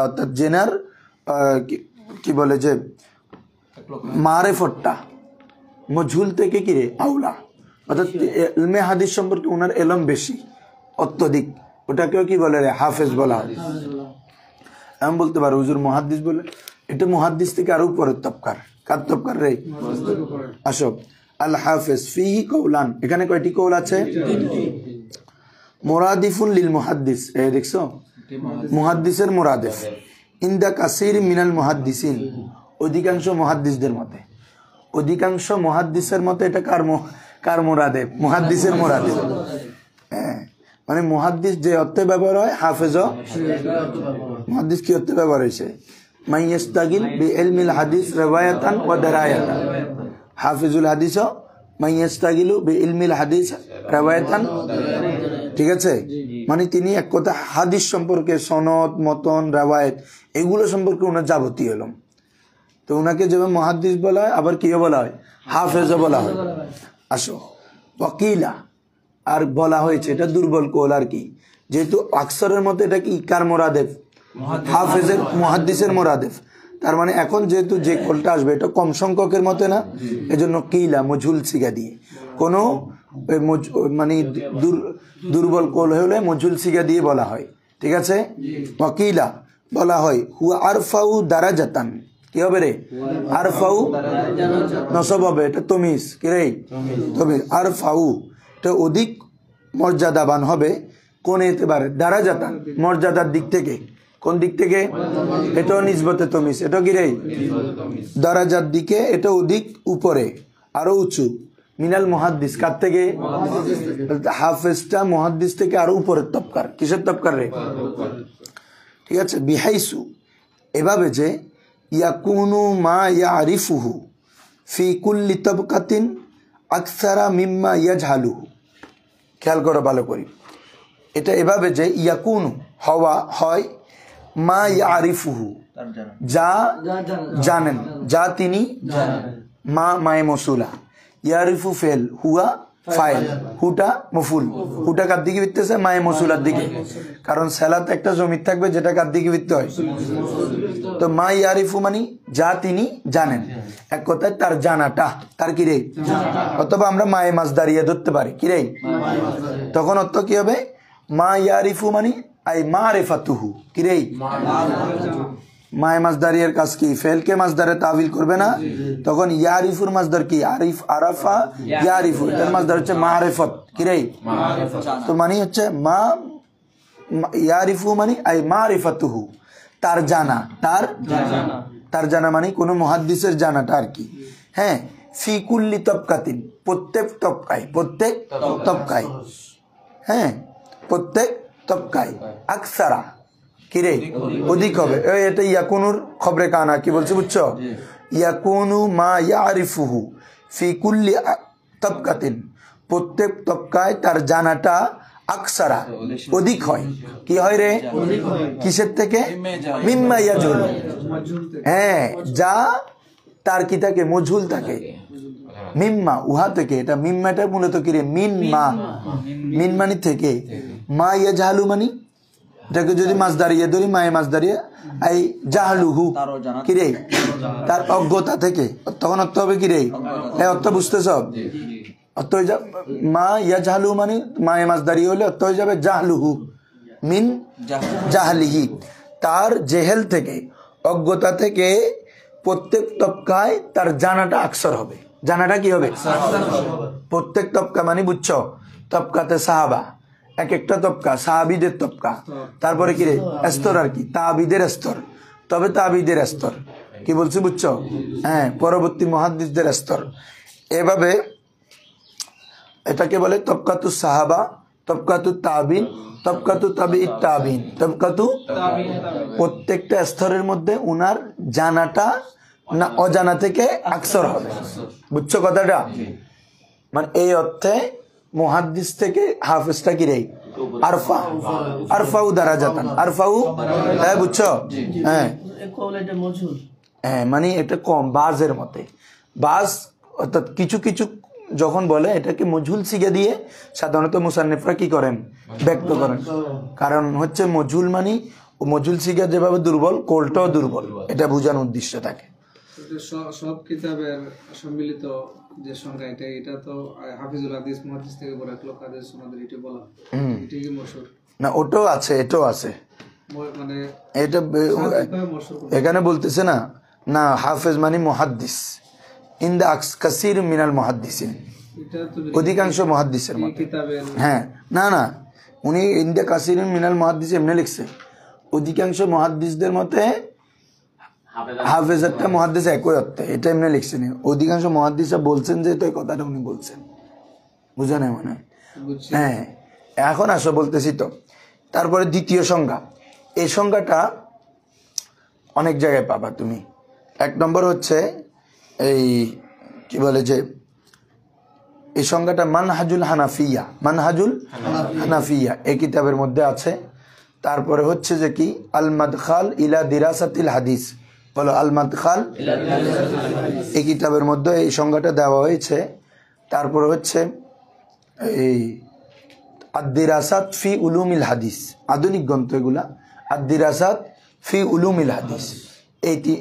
অর্থাৎ জেনার কি বলে যে মারেফতটা মজহুল থেকে কি রে আউলা, অর্থাৎ ইলমে হাদিস সম্পর্কে ওনার এলম বেশি, অত্যধিক, ওটাকেও কি বলে রে? হাফেজ বলা হয়। আমি বলতে পারো হুজুর মুহাদ্দিস বলে, এটা মুহাদ্দিস থেকে আরো উপরের তবকার। কার তবকার রে? আসো, আল হাফেজ ফিহি কওলান, এখানে কয়টি কওল আছে? মুরাদিফুন লিল মুহাদ্দিস, এই দেখছো, মুহাদ্দিসের মুরাদিফ। ইনদা কাসীর মিনাল মুহাদ্দিসিন, অধিকাংশ মুহাদ্দিসদের মতে, অধিকাংশ মুহাদ্দিসের মতে এটা কার মুরাদেব? মুহাদ্দিসের মুরাদেব। হ্যাঁ, মানে মুহাদ্দিস যে অর্থে ব্যবহার হয়, হাফেজ মুহাদ্দিস কি অর্থে ব্যবহার হয়েছে? মাইয়াস্তাগিল বিইলমিল হাদিস riwayatan ওয়া দারায়াতান। হাফিজুল হাদিস মাইয়াস্তাগিলু বিইলমিল হাদিস riwayatan, ঠিক আছে? মানে তিনি এক কথা হাদিস সম্পর্কে, সনদ মতন রাওয়ায়াত এগুলো সম্পর্কে ওনার যাবতীয় এলম। তো ওনাকে যেমন মুহাদ্দিস বলা হয়, আবার কিও বলা হয়? হাফেজও বলা হয়। আসো, ওয়াকিলা, আর বলা হয়েছে এটা দুর্বল কোল আর কি, যেহেতু আকসরের মতে এটা কি কার মুরাদেব? হাফেজের, মুহাদ্দিসের মুরাদেব। তার মানে এখন যেহেতু যে কোলটা আসবে এটা কম সংখ্যকের মতে না, এজন্য কিলা মজহুল সিগা দিয়ে, কোনো মানে দুর্বল কোল হলে মজহুল সিগা দিয়ে বলা হয়, ঠিক আছে? ওয়াকিলা বলা হয় হুয়া আরফাউ দারাজাতান, কি হবে রে? আরফাউ নসব হবে, এটা তমিজ, কি রে? তমিজ। আরফাউ এটা অধিক মর্যাদাবান হবে, কোন এতেবারে? দারাজাতান, মর্যাদার দিক থেকে। কোন দিক থেকে? এটাও নিসবতে তমিজ, এটা কি রে? দারাজার দিকে, এটা অধিক উপরে, আরো উঁচু। মিনাল মুহাদ্দিস, কার থেকে? হাফেজটা মুহাদ্দিস থেকে আরো উপরের তবকার। কিসের তবকার রে? ঠিক আছে। বিহাইসু, এভাবে যে ইয়াকুনু মা ইয়ারিফুহু ফি কুল্লি তবকাতিন আকসারা মিম্মা ইয়াজহালুহু। খেয়াল করো ভালো করি, এটা এভাবে যে ইয়াকুনু হওয়া হয়, মা ইয়ারিফুহু যা জানেন, যা তিনি, মা মায়ে মসুলা, ইয়ারিফু ফেল, হুয়া ফাইল, হুটা মফুল। হুটা কার দিকে ভিত্তেছে? মায়ে মসুলার দিকে, কারণ সেলাতে একটা জমির থাকবে যেটা কার দিকে ভিত্তে হয়। তো মা ইয়ারিফু মানে যা তিনি জানেন, এক কথায় তার জানাটা, তার কি রে? অথবা আমরা মায়ে মাছ দাঁড়িয়ে ধরতে পারি, কি রে? তখন অর্থ কি হবে? মা ইয়ারিফু মানে আই মারিফাতুহু, কি রে? মায়ে মাসদারিয়ার কাজ কি? ফেলকে মাসদারে তাবিল করবে না, তখন ইয়ারিফুর মাসদার কি? আরিফ, আরাফা, ইয়ারিফু, এটার মাসদার হচ্ছে মারিফত, কি রে? তো মানে হচ্ছে মা ইয়ারিফু মানে আই মারিফাতুহু, তার জানা, তার জানা মানে কোনো মুহাদ্দিসের জানাটা আর কি। হ্যাঁ, ফি কুল্লি তবকাতিন, প্রত্যেক তবকায়, প্রত্যেক তবকায়, হ্যাঁ প্রত্যেক তবকায়, আকসারা, কিরে? অধিক হবে। এটা ইয়াকুনুর খবরে কানা, কি বলছে বুঝছো? ইয়াকুনু মা ইয়ারিফুহু ফি কুল্লি তবকাতিন, প্রত্যেক তবকায় তার জানাটা আকসারা, অধিক হয়। কি হয় রে? কিসের থেকে? মিম্মা ইয়াজহুল, হ্যাঁ যা তার কি থাকে? মজহুল থাকে। মিম্মা উহা থেকে, এটা মিম্মাটা মূলত কি রে মিন মা, মিন মানি থেকে, মা ইয়া জাহালু মানি এটাকে যদি মাছ দাঁড়িয়ে ধরি মায়ে মাছ দাঁড়িয়ে এই জাহালুহু কি রে তার অজ্ঞতা থেকে, তখন অর্থ হবে কি রে এই অর্থ বুঝতেছ, অর্থ হয়ে যাবে মা ইয়া জাহালু মানি মায়ে মাছ দাঁড়িয়ে হলে অর্থ হয়ে যাবে জাহলুহু মিন জাহলিহি, তার জেহেল থেকে অজ্ঞতা থেকে প্রত্যেক তবকায় তার জানাটা আকসর হবে। জানাটা কি হবে? প্রত্যেক তবকা মানে বুঝছো তবকাতে সাহাবা, এক একটা তবকা সাহাবিদের তবকা, তারপরে কি রে স্তর আর কি তাবিদের স্তর, তবে তাবিদের স্তর কি বলছি বুঝছো, হ্যাঁ পরবর্তী মুহাদ্দিসদের স্তর। এভাবে এটাকে বলে তবকাতু সাহাবা, তবকাতু তাবিন, তবকাতু তাবিঈত তাবিন, তবকাতু প্রত্যেকটা স্তরের মধ্যে উনার জানাটা না অজানা থেকে আকসর হবে। বুঝছো কথাটা? মানে এই অর্থে মুহাদ্দিস থেকে হাফেজটা কি রে আরফা, আরফাউ দারাজাতান, আরফাউ, হ্যাঁ বুঝছো, হ্যাঁ হ্যাঁ মানে এটা কম বাজের মতে, বাজ অর্থাৎ কিছু কিছু যখন বলে এটাকে মজহুল সিগা দিয়ে সাধারণত মুসান্নিফরা কি করেন ব্যক্ত করেন, কারণ হচ্ছে মজহুল মানি মজহুল সিগা যেভাবে দুর্বল কোলটাও দুর্বল, এটা বোঝানোর উদ্দেশ্য থাকে। সব কিতাবের সম্মিলিত যে সংজ্ঞা এটা তো হাফিজুল হাদিস মুহাদ্দিস থেকে বলা লোক হাদিস সনদের এটা বলা, এটা কি মশহুর না? ওটাও আছে, এটাও আছে, মানে এটা এখানে বলতেছে না, না হাফেজ মানে মুহাদ্দিস ইন দা কাসির মিনাল মুহাদ্দিসিন, অধিকাংশ মুহাদ্দিসের মতে, হ্যাঁ না না উনি ইন দা কাসির মিনাল মুহাদ্দিস এমনি লিখছে, অধিকাংশ মুহাদ্দিসদের মতে হাফেজ একটা মুহাদ্দিস একই অর্থে, এটা এমনি লিখছেন, অধিকাংশ মুহাদ্দিসরা বলছেন যে তো এই কথাটা উনি বলছেন, বুঝা নাই মনে হয়? হ্যাঁ এখন আসো বলতেছি তো। তারপরে দ্বিতীয় সংজ্ঞা, এই সংজ্ঞাটা অনেক জায়গায় পাবা তুমি। এক নম্বর হচ্ছে এই কি বলে যে এই সংজ্ঞাটা মানহাজুল হানাফিয়া, মানহাজুল হানাফিয়া এই কিতাবের মধ্যে আছে। তারপরে হচ্ছে যে কি আল মাদখাল ইলা দিরাসাতিল হাদিস, বলো আল মাদখাল এই কিতাবের মধ্যে এই সংজ্ঞাটা দেওয়া হয়েছে। তারপরে হচ্ছে এই আদ-দিরাসাত ফি উলুমিল হাদিস, আধুনিক গ্রন্থ এগুলা, আদ-দিরাসাত ফি উলুমিল হাদিস,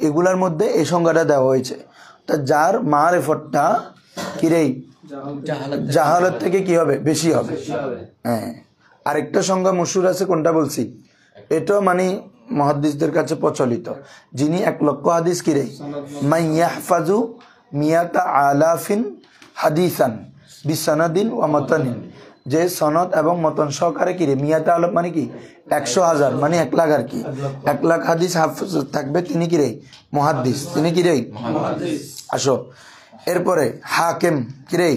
এগুলার মধ্যে এই সংজ্ঞাটা দেওয়া হয়েছে। তা যার মারিফতটা কি রে জাহালত থেকে কি হবে বেশি হবে। হ্যাঁ আরেকটা সংজ্ঞা মশহুর আছে, কোনটা বলছি, এটাও মানে মুহাদ্দিসদের কাছে প্রচলিত, যিনি 1 লক্ষ হাদিস কি রে মাইয়াহফাজু মিয়াতা আলাফিন হাদিসান বিসানাদিন ওয়া মাতানিন, যে সনদ এবং মতন সহকারে কি রে মিয়াতা আলাফ মানে কি 100,000 মানে 1 লাখ আর কি, 1 লাখ হাদিস হাফেজ থাকবে, তিনি কি রে মুহাদ্দিস, তিনি কি রে আসো। এরপরে হাকিম কি রে,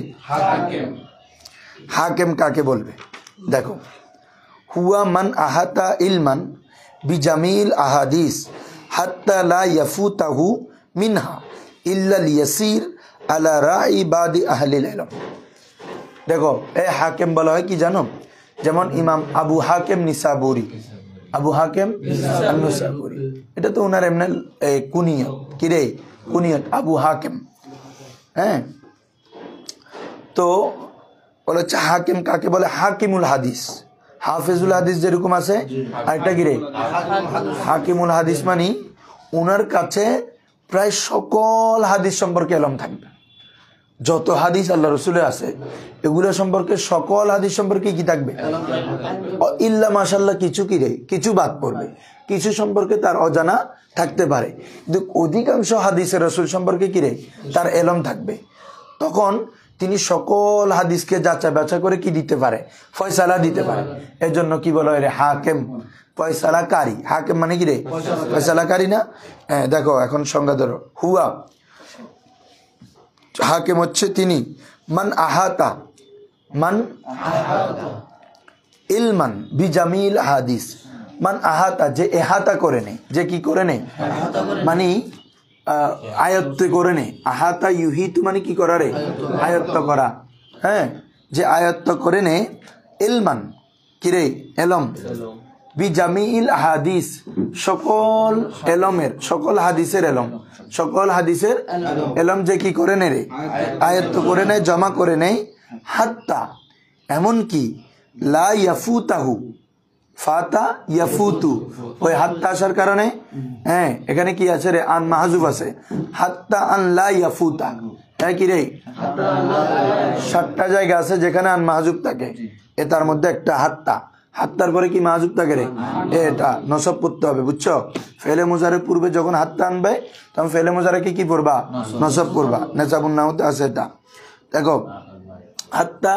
হাকিম কাকে বলবে দেখো, হুয়া মান আহাতা ইলমান বিজামিল আহাদিস হাত্তা লা ইয়াফুতাহু মিনহা ইল্লা লিয়াসির আলা রাই বাদি আহলিল ইলম। দেখো এই হাকিম বলা হয় কি জানো, যেমন ইমাম আবু হাকিম নিসাবুরি, আবু হাকিম নিসাবুরি, এটা তো ওনার এমনি কুনিয়ত কি রে কুনিয়ত আবু হাকিম। হ্যাঁ তো বলে হচ্ছে হাকিম কাকে বলে, হাকিমুল হাদিস, হাফেজুল হাদিস যেরকম আছে আরেকটা কি রে হাকিমুল হাদিস, মানে ওনার কাছে প্রায় সকল হাদিস সম্পর্কে এলম থাকবে, যত হাদিস আল্লাহ রসুলের আছে এগুলো সম্পর্কে সকল হাদিস সম্পর্কে কি থাকবে, ইল্লা মাশাল্লাহ কিছু কি রে কিছু বাদ পড়বে, কিছু সম্পর্কে তার অজানা থাকতে পারে, কিন্তু অধিকাংশ হাদিসের রসুল সম্পর্কে কি রে তার এলম থাকবে। তখন তিনি সকল হাদিসকে যাচাই বাছাই করে কি দিতে পারে, ফয়সালা দিতে পারে। এর জন্য কি বলা হয় রে হাকিম, ফয়সালাকারী। হাকিম মানে কি রে ফয়সালাকারী না? দেখো এখন সংজ্ঞা ধরো, হুয়া হাকিম হচ্ছে তিনি মান আহাতা, মান ইলমান বিজামিল হাদিস, মান আহাতা যে এহাতা করে নে, যে কি করে নে মানে আয়ত্ত করে নে, আহাতা ইউহিত মানে কি করা রে আয়ত্ত করা, হ্যাঁ যে আয়ত্ত করে নে, ইলমান কি রে এলম, বিজামিল হাদিস, সকল এলমের, সকল হাদিসের এলম, সকল হাদিসের এলম যে কি করে নেয় রে, আয়ত্ত করে নেয়, জমা করে নেয়। হাত্তা, এমন কি লা ইয়াফুতাহু, ফাতা ইয়াফুতু, ওই হাত্তা আসার কারণে হ্যাঁ এখানে কি আছে রে, আন মাহজুব আছে। হাত্তা আন লা ইয়াফুতা, হ্যাঁ কি রে, 7টা জায়গা আছে যেখানে আন মাহজুব থাকে, এ তার মধ্যে একটা হাত্তা। হাত্তার পরে কি মাহজুব থাকে রে, এটা নসব পড়তে হবে, বুঝছো? ফেলে মুজারের পূর্বে যখন হাত্তা আনবে তখন ফেলে মুজারেকে কি করবা, নসব করবা। নেসাবুন নাহতে আছে এটা। দেখো হাত্তা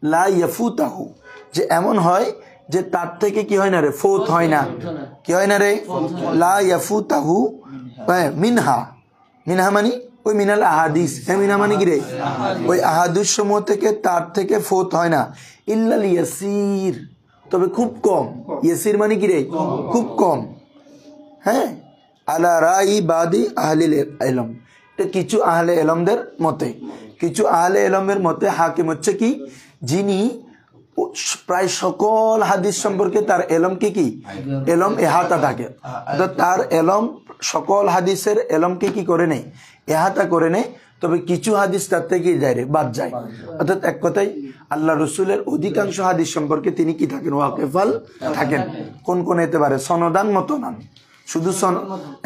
লা ইয়াফুতাহু, যে এমন হয় যে তার থেকে কি হয় না রে, ফৌত হয় না, কি হয় না রে, লা ইয়াফুতাহু মিনহা, মিনহা মানে ওই মিনাল আহাদিস, মিনা মানে কি রে, ওই আহাদিস সমূহ থেকে তার থেকে ফৌত হয় না। ইল্লাল ইয়াসির, তবে খুব কম। ইয়াসির মানে কি রে, খুব কম। হ্যাঁ, আলা রাই বাদি আহলিল ইলম, এটা কিছু আহলে ইলমদের মতে, কিছু আহলে ইলমের মতে হাকিম হচ্ছে কি, যিনি প্রায় সকল হাদিস সম্পর্কে তার এলমকে কি, এলম এহাতা থাকে, অর্থাৎ তার এলম সকল হাদিসের এলমকে কি করে নেই, এহাতা করে নেই। তবে কিছু হাদিস তার থেকে যায় রে, বাদ যায়। অর্থাৎ এক কথায় আল্লাহ রসুলের অধিকাংশ হাদিস সম্পর্কে তিনি কি থাকেন, ওয়াকেফাল থাকেন। কোন কোন এতে পারে, সনদান মতনান, শুধু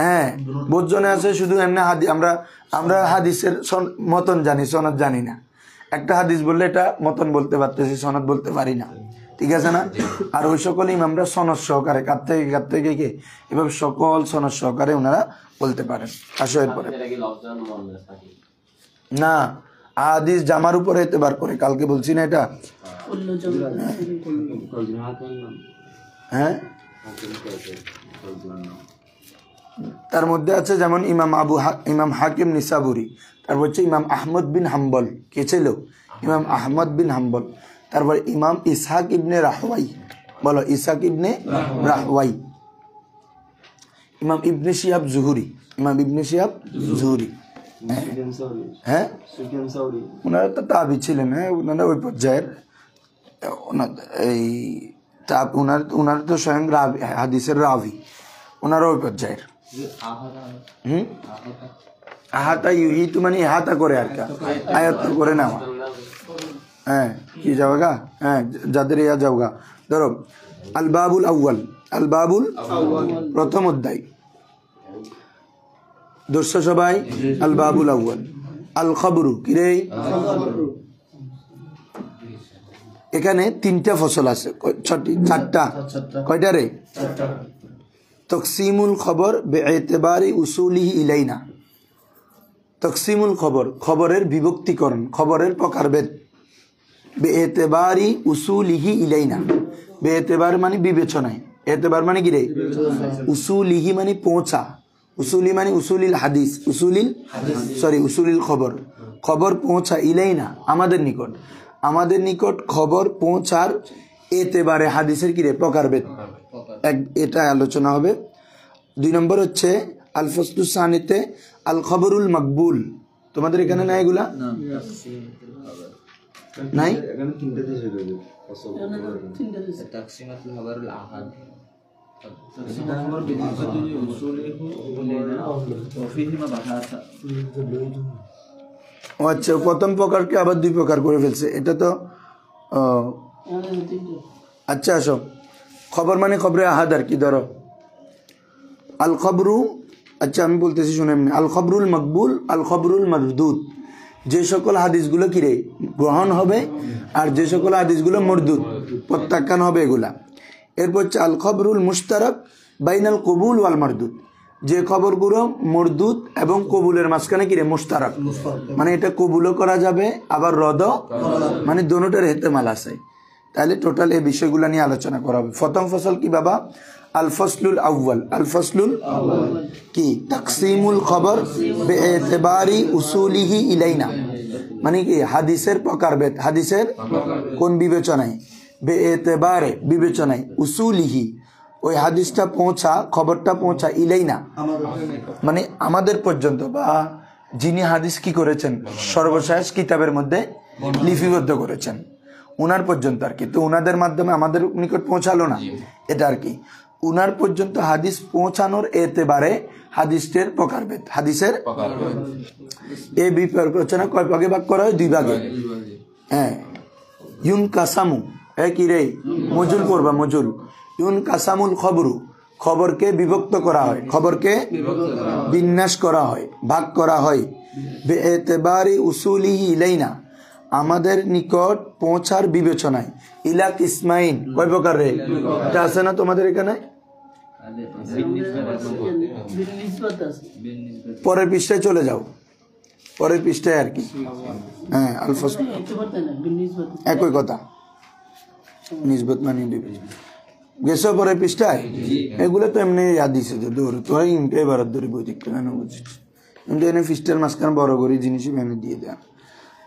হ্যাঁ বোধজনে আছে শুধু এমনি হাদিস, আমরা হাদিসের মতন জানি, সনদ জানি না। একটা হাদিস বললে এটা মতন বলতে পারতেছি, সনদ বলতে পারি না, ঠিক আছে না? আর ওই সকল ইমামরা সনদ সহকারে কার থেকে কে এভাবে সকল সনদ সহকারে ওনারা বলতে পারেন। আসো এরপরে না, হাদিস জামার উপরে এতেবার করে, কালকে বলছি না এটা, হ্যাঁ তার মধ্যে আছে যেমন ইমাম হাকিম নিসাবুরি, তারপর হচ্ছে ইমাম আহমদ বিন হাম্বল, কে ছিল, ইমাম আহমদ বিন হাম্বল। তারপর ইমাম ইসহাক ইবনে রাহওয়াই, বলো ইসহাক ইবনে রাহওয়াই। ইমাম ইবনে শিহাব জুহুরি, ইমাম ইবনে শিহাব জুহুরি, হ্যাঁ ওনারা তো তাবি ছিলেন, হ্যাঁ ওনারা ওই পর্যায়ের, এই ওনার তো স্বয়ং রাবি, হাদিসের রাবি, ওনারা ওই পর্যায়ের। আহাতা ইউহিতু মানে ইহাতা করে আর কা, আয়াত করে নেওয়া। হ্যাঁ কি যাওগা, হ্যাঁ যাদের ইয়া যাওগা। ধরো আল বাবুল আউয়াল, আল বাবুল প্রথম অধ্যায়, দর্শক সবাই, আল বাবুল আউয়াল। আল খবরু কিরে, এখানে 3টা ফসল আছে, 4টা, কয়টা রে, তকসিমুল খবর বেএতেবারি উসুলিহি ইলাইনা, তকসিমুল খবর, খবরের বিভক্তিকরণ, খবরের প্রকারভেদ, বেএতেবারি উসুলিহি ইলাইনা, বেএতেবার মানে বিবেচনায়, এতেবার মানে কি রে, উসুলিহি মানে পৌঁছা, উসুলি মানে উসুলিল হাদিস, উসুলিল খবর, খবর পৌঁছা, ইলাইনা আমাদের নিকট, আমাদের নিকট খবর পৌঁছার এতেবারে হাদিসের কি রে, প্রকারভেদ, এটা আলোচনা হবে। 2 নম্বর হচ্ছে আল ফসলুস সানিতে আল খবরুল মকবুল, তোমাদের এখানে নাই এগুলা, নাই আচ্ছা, প্রথম প্রকারকে আবার 2 প্রকার করে ফেলছে, এটা তো আচ্ছা। আসো, খবর মানে খবরে আহাদ আর কি, ধরো আল খবরু, আচ্ছা আমি বলতেছি শুনে, আল খবরুল মকবুল, আল খবরুল মরদুদ, যে সকল হাদিসগুলো কিরে গ্রহণ হবে আর যে সকল হাদিসগুলো মরদুদ প্রত্যাখ্যান হবে এগুলা। এরপর হচ্ছে আল খবরুল মুশতারাক বাইনাল কবুল ওয়াল মরদুদ, যে খবরগুলো মরদুদ এবং কবুলের মাঝখানে কিরে মুশতারাক, মানে এটা কবুলও করা যাবে আবার রদ, মানে দোনোটার ইহতেমাল আছে। তাহলে টোটাল এই বিষয়গুলো নিয়ে আলোচনা করা হবে। প্রথম ফসল কি বাবা, আল ফসলুল আউয়াল, আল ফসলুল কি, তাকসিমুল খবর বেএতেবারি উসুলিহি ইলাইনা, মানে কি হাদিসের প্রকারভেদ, হাদিসের কোন বিবেচনায়, বেএতেবারে বিবেচনায়, উসুলিহি ওই হাদিসটা পৌঁছা, খবরটা পৌঁছা, ইলাইনা মানে আমাদের পর্যন্ত, বা যিনি হাদিস কি করেছেন সর্বশেষ কিতাবের মধ্যে লিপিবদ্ধ করেছেন, উনার পর্যন্ত আর কি, তো উনাদের মাধ্যমে আমাদের নিকট পৌঁছালো না, এটা আর কি। উনার পর্যন্ত হাদিস পৌঁছানোর এতেবারে হাদিসের প্রকারভেদ, হাদিসের এই বিপর্যনা কয় ভাগে ভাগ করা হয়? 2 ভাগে। হ্যাঁ, ইউন কাসামু, কি রে মজুল পড়বা, মজুল। ইউন কাসামুল খবরু, খবরকে বিভক্ত করা হয়, খবরকে বিন্যাস করা হয়, ভাগ করা হয়। বেএতেবারি উসুলিহি ইলাইনা, আমাদের নিকট পৌঁছার বিবেচনায়। ইলা কিসমাইন, কয় প্রকার রে? এটা আছে না তোমাদের এখানে? পরের পৃষ্ঠায় চলে যাও, পরের পৃষ্ঠায় আর কি। হ্যাঁ, আলফাস একই কথা, নিসবত মানে গেছো পরের পৃষ্ঠায়। এগুলো তো এমনি ইয়াদ দিছে যে দৌড় তো ইমকে এবার ধরে বই দেখতে কেন বুঝছিস, কিন্তু এনে পৃষ্ঠার মাঝখানে বড় করে জিনিসই এনে দিয়ে দেয়।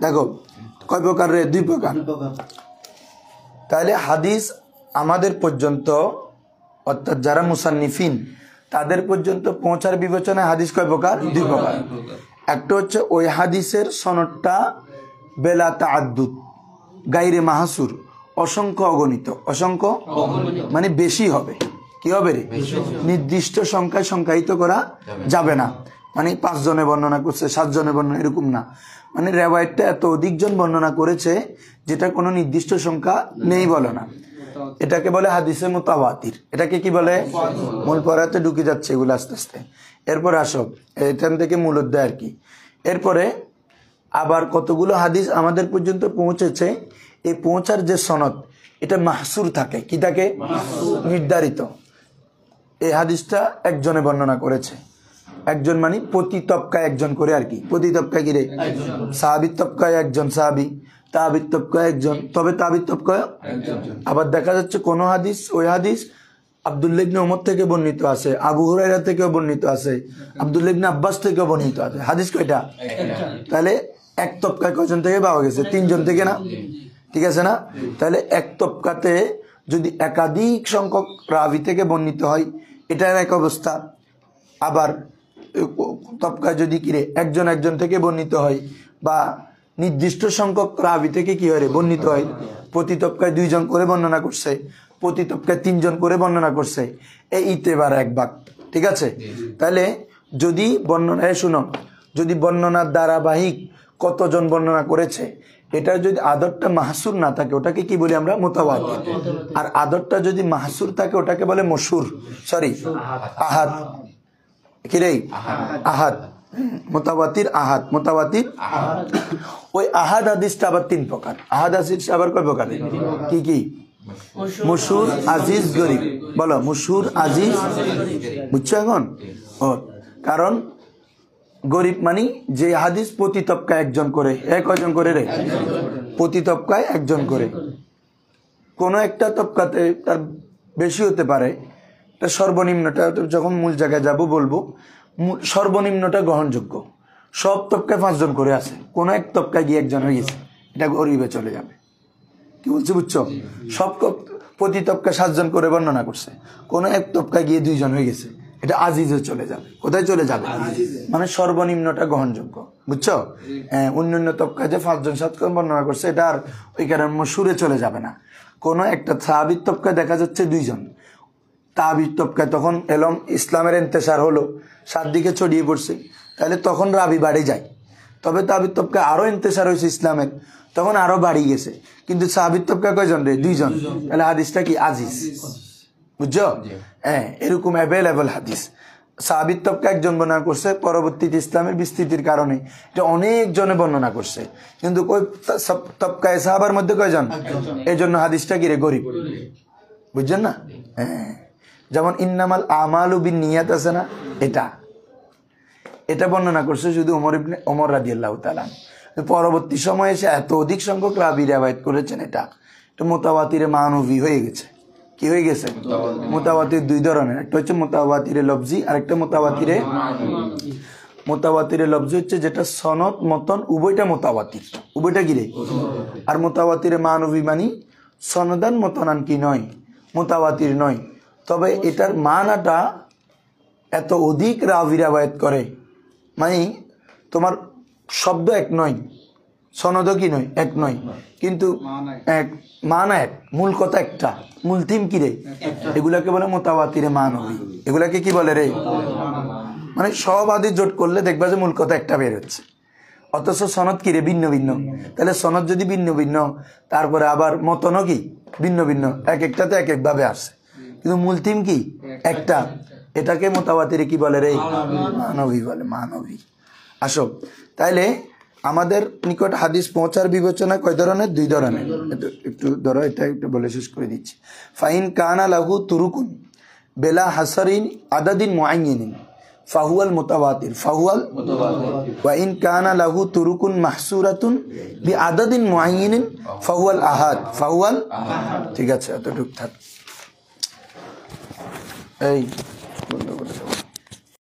দেখো কয় প্রকার রে? 2 প্রকার। তাহলে হাদিস আমাদের পর্যন্ত, অর্থাৎ যারা মুসান্নিফিন তাদের পর্যন্ত পৌঁছার বিবেচনায় হাদিস কয় প্রকার? 2 প্রকার। একটা হচ্ছে ওই হাদিসের সনদটা বেলা তাআদ্দুদ, গায়রে মাহসুর, অসংখ্য অগণিত, অসংখ্য মানে বেশি হবে, কি হবে রে? নির্দিষ্ট সংখ্যায় সংখ্যায়িত করা যাবে না, মানে 5 জনে বর্ণনা করছে, 7 জনে বর্ণনা, এরকম না। মানে রেওয়ায়েতটা এত অধিক জন বর্ণনা করেছে যেটা কোনো নির্দিষ্ট সংখ্যা নেই বলে না, এটাকে বলে হাদিসে মুতাওয়াতির। এটাকে কি বলে? মূল পড়াতে ঢুকে যাচ্ছে এগুলো আস্তে আস্তে। এরপরে আসো, এখান থেকে মূল অধ্যায় আর কি। এরপরে আবার কতগুলো হাদিস আমাদের পর্যন্ত পৌঁছেছে, এই পৌঁছার যে সনদ এটা মাহসুর থাকে, কি থাকে? নির্ধারিত। এই হাদিসটা একজনে বর্ণনা করেছে, একজন মানে প্রতি তবকায় একজন করে আর কি। প্রতি তবকায় কি রে? সাহাবীর তবকায় একজন সাহাবী, তাবির তবকায় একজন, তবে তাবির তবকায় আবার দেখা যাচ্ছে কোন হাদিস, ওই হাদিস আব্দুল্লাহ ইবনে ওমর থেকে বর্ণিত আছে, আবু হুরায়রা থেকেও বর্ণিত আছে, আব্দুল্লাহ ইবনে আব্বাস থেকেও বর্ণিত আছে। হাদিস কয়টা? তাহলে এক তবকায় কয়জন থেকে পাওয়া গেছে? 3 জন থেকে না? ঠিক আছে না? তাহলে এক তবকাতে যদি একাধিক সংখ্যক রাবি থেকে বর্ণিত হয় এটার এক অবস্থা। আবার তবকায় যদি কিরে একজন একজন থেকে বর্ণিত হয় বা নির্দিষ্ট সংখ্যক রাবি থেকে কি হয় বর্ণিত হয়, প্রতি তবকায় 2 জন করে বর্ণনা করছে, প্রতি তবকায় 3 জন করে বর্ণনা করছে, এই ইতেবার এক ভাগ। ঠিক আছে? তাহলে যদি বর্ণনা, শুনো, যদি বর্ণনার ধারাবাহিক কতজন বর্ণনা করেছে এটার যদি আদরটা মাহসুর না থাকে ওটাকে কি বলি আমরা? মুতাওয়াতির। আর আদরটা যদি মাহসুর থাকে ওটাকে বলে মশহুর, সরি আহাদ। কি রে? আহাদ, মুতাওয়াতির আহাদ, মুতাওয়াতির। ওই আহাদ হাদিসটা আবার 3 প্রকার। আহাদ হাদিস আবার কয় প্রকার? কি কি? মশহুর, আজিজ, গরীব। বলো মশহুর, আজিজ, বুঝছো এখন? ও কারণ গরীব মানে যে হাদিস প্রতি তবকায় একজন করে, কয়জন করে রে? প্রতি তবকায় একজন করে। কোন একটা তবকাতে তার বেশি হতে পারে, এটা সর্বনিম্নটা যখন মূল জায়গায় যাব বলবো, সর্বনিম্নটা গ্রহণযোগ্য। সব তবকায় 5 জন করে আছে, কোন এক তবকায় গিয়ে একজন হয়ে গেছে, এটা গরিবে চলে যাবে। কি বলছি বুঝছো? সব প্রতি তবকায় 7 জন করে বর্ণনা করছে, কোন এক তবকায় গিয়ে 2 জন হয়ে গেছে, এটা আজিজে চলে যাবে। কোথায় চলে যাবে? মানে সর্বনিম্নটা গ্রহণযোগ্য, বুঝছো? অন্যান্য তবকায় যে 5 জন 7 জন বর্ণনা করছে এটা আর ওই কারণে মশহুরে চলে যাবে না। কোন একটা সাহাবীর তবকায় দেখা যাচ্ছে 2 জন, তাবির তবকায় তখন এলম ইসলামের ইন্তেশার হলো, 7 দিকে ছড়িয়ে পড়ছে, তাহলে তখন রাবি বাড়ি যায়। তবে তাবির তবকায় আরো ইন্তেশার হয়েছে ইসলামের, তখন আরো বাড়ি গেছে। কিন্তু সাহাবীর তবকায় কয়জন রে? 2 জন। তাহলে হাদিসটা কি? আজিজ, বুঝছো? এরকম অ্যাভেলেবল হাদিস। সাহাবীর তবকায় একজন বর্ণনা করছে, পরবর্তীতে ইসলামের বিস্তৃতির কারণে এটা অনেক জনে বর্ণনা করছে, কিন্তু ওই তবকায় সাহাবার মধ্যে কয়জন? এই জন্য হাদিসটা কি রে? গরীব, বুঝছেন না? যেমন ইন্নামাল আমালু বিন্নিয়াত আছে না, এটা বর্ণনা করছে শুধু ওমর রাদিয়াল্লাহু তাআলা। পরবর্তী সময়ে এসে এত অধিক সংখ্যক রাবী রিওয়ায়াত করেছেন, এটা মুতাওয়াতিরে মানবী হয়ে গেছে। কি হয়ে গেছে? মুতাওয়াতির 2 ধরনের, একটা হচ্ছে মুতাওয়াতিরে লফজি আর একটা মুতাওয়াতিরে। মুতাওয়াতিরে লফজি হচ্ছে যেটা সনদ মতন উভয়টা মুতাওয়াতির, উভয়টা কি রে? আর মুতাওয়াতিরে মানবী মানে সনদান মতনান কি নয়, মুতাওয়াতির নয়, তবে এটার মানাটা এত অধিক রাবী রিওয়ায়াত করে, মানে তোমার শব্দ এক নয়, সনদও কি নয়, এক নয়, কিন্তু এক মান এক, মূল কথা একটা, মূল থিম কি রে, এগুলাকে বলে মুতাওয়াতিরে মানবী। এগুলাকে কি বলে রে, মানে সব হাদিস জোট করলে দেখবা যে মূল কথা একটা বের হচ্ছে, অথচ সনদ কি রে ভিন্ন ভিন্ন। তাহলে সনদ যদি ভিন্ন ভিন্ন, তারপরে আবার মতনও কি ভিন্ন ভিন্ন, এক একটাতে এক এক ভাবে আসে, কিন্তু মূল থিম কি একটা, এটাকে মুতাওয়াতিরে কি বলে রে, মানবী বলে, মানবী। আসো তাইলে আমাদের নিকট হাদিস পৌঁছার বিবেচনা কয় ধরনের, দুই ধরনের। একটু ধরো, এটা একটু বলে শেষ করে দিচ্ছি। ফাইন কানা লাহু তুরুকুন বেলা হাসারিন আদাদিন মুআয়্যানিন ফাহুয়াল মুতাওয়াতির, ফাহুয়াল ওয়া ইন কানা লাহু তুরুকুন মাহসুরাতুন বিআদাদিন মুআয়্যানিন ফাহুয়াল আহাদ, ফাহুয়াল। ঠিক আছে, এতটুকু থাক। এই বন্ধ করে দাও।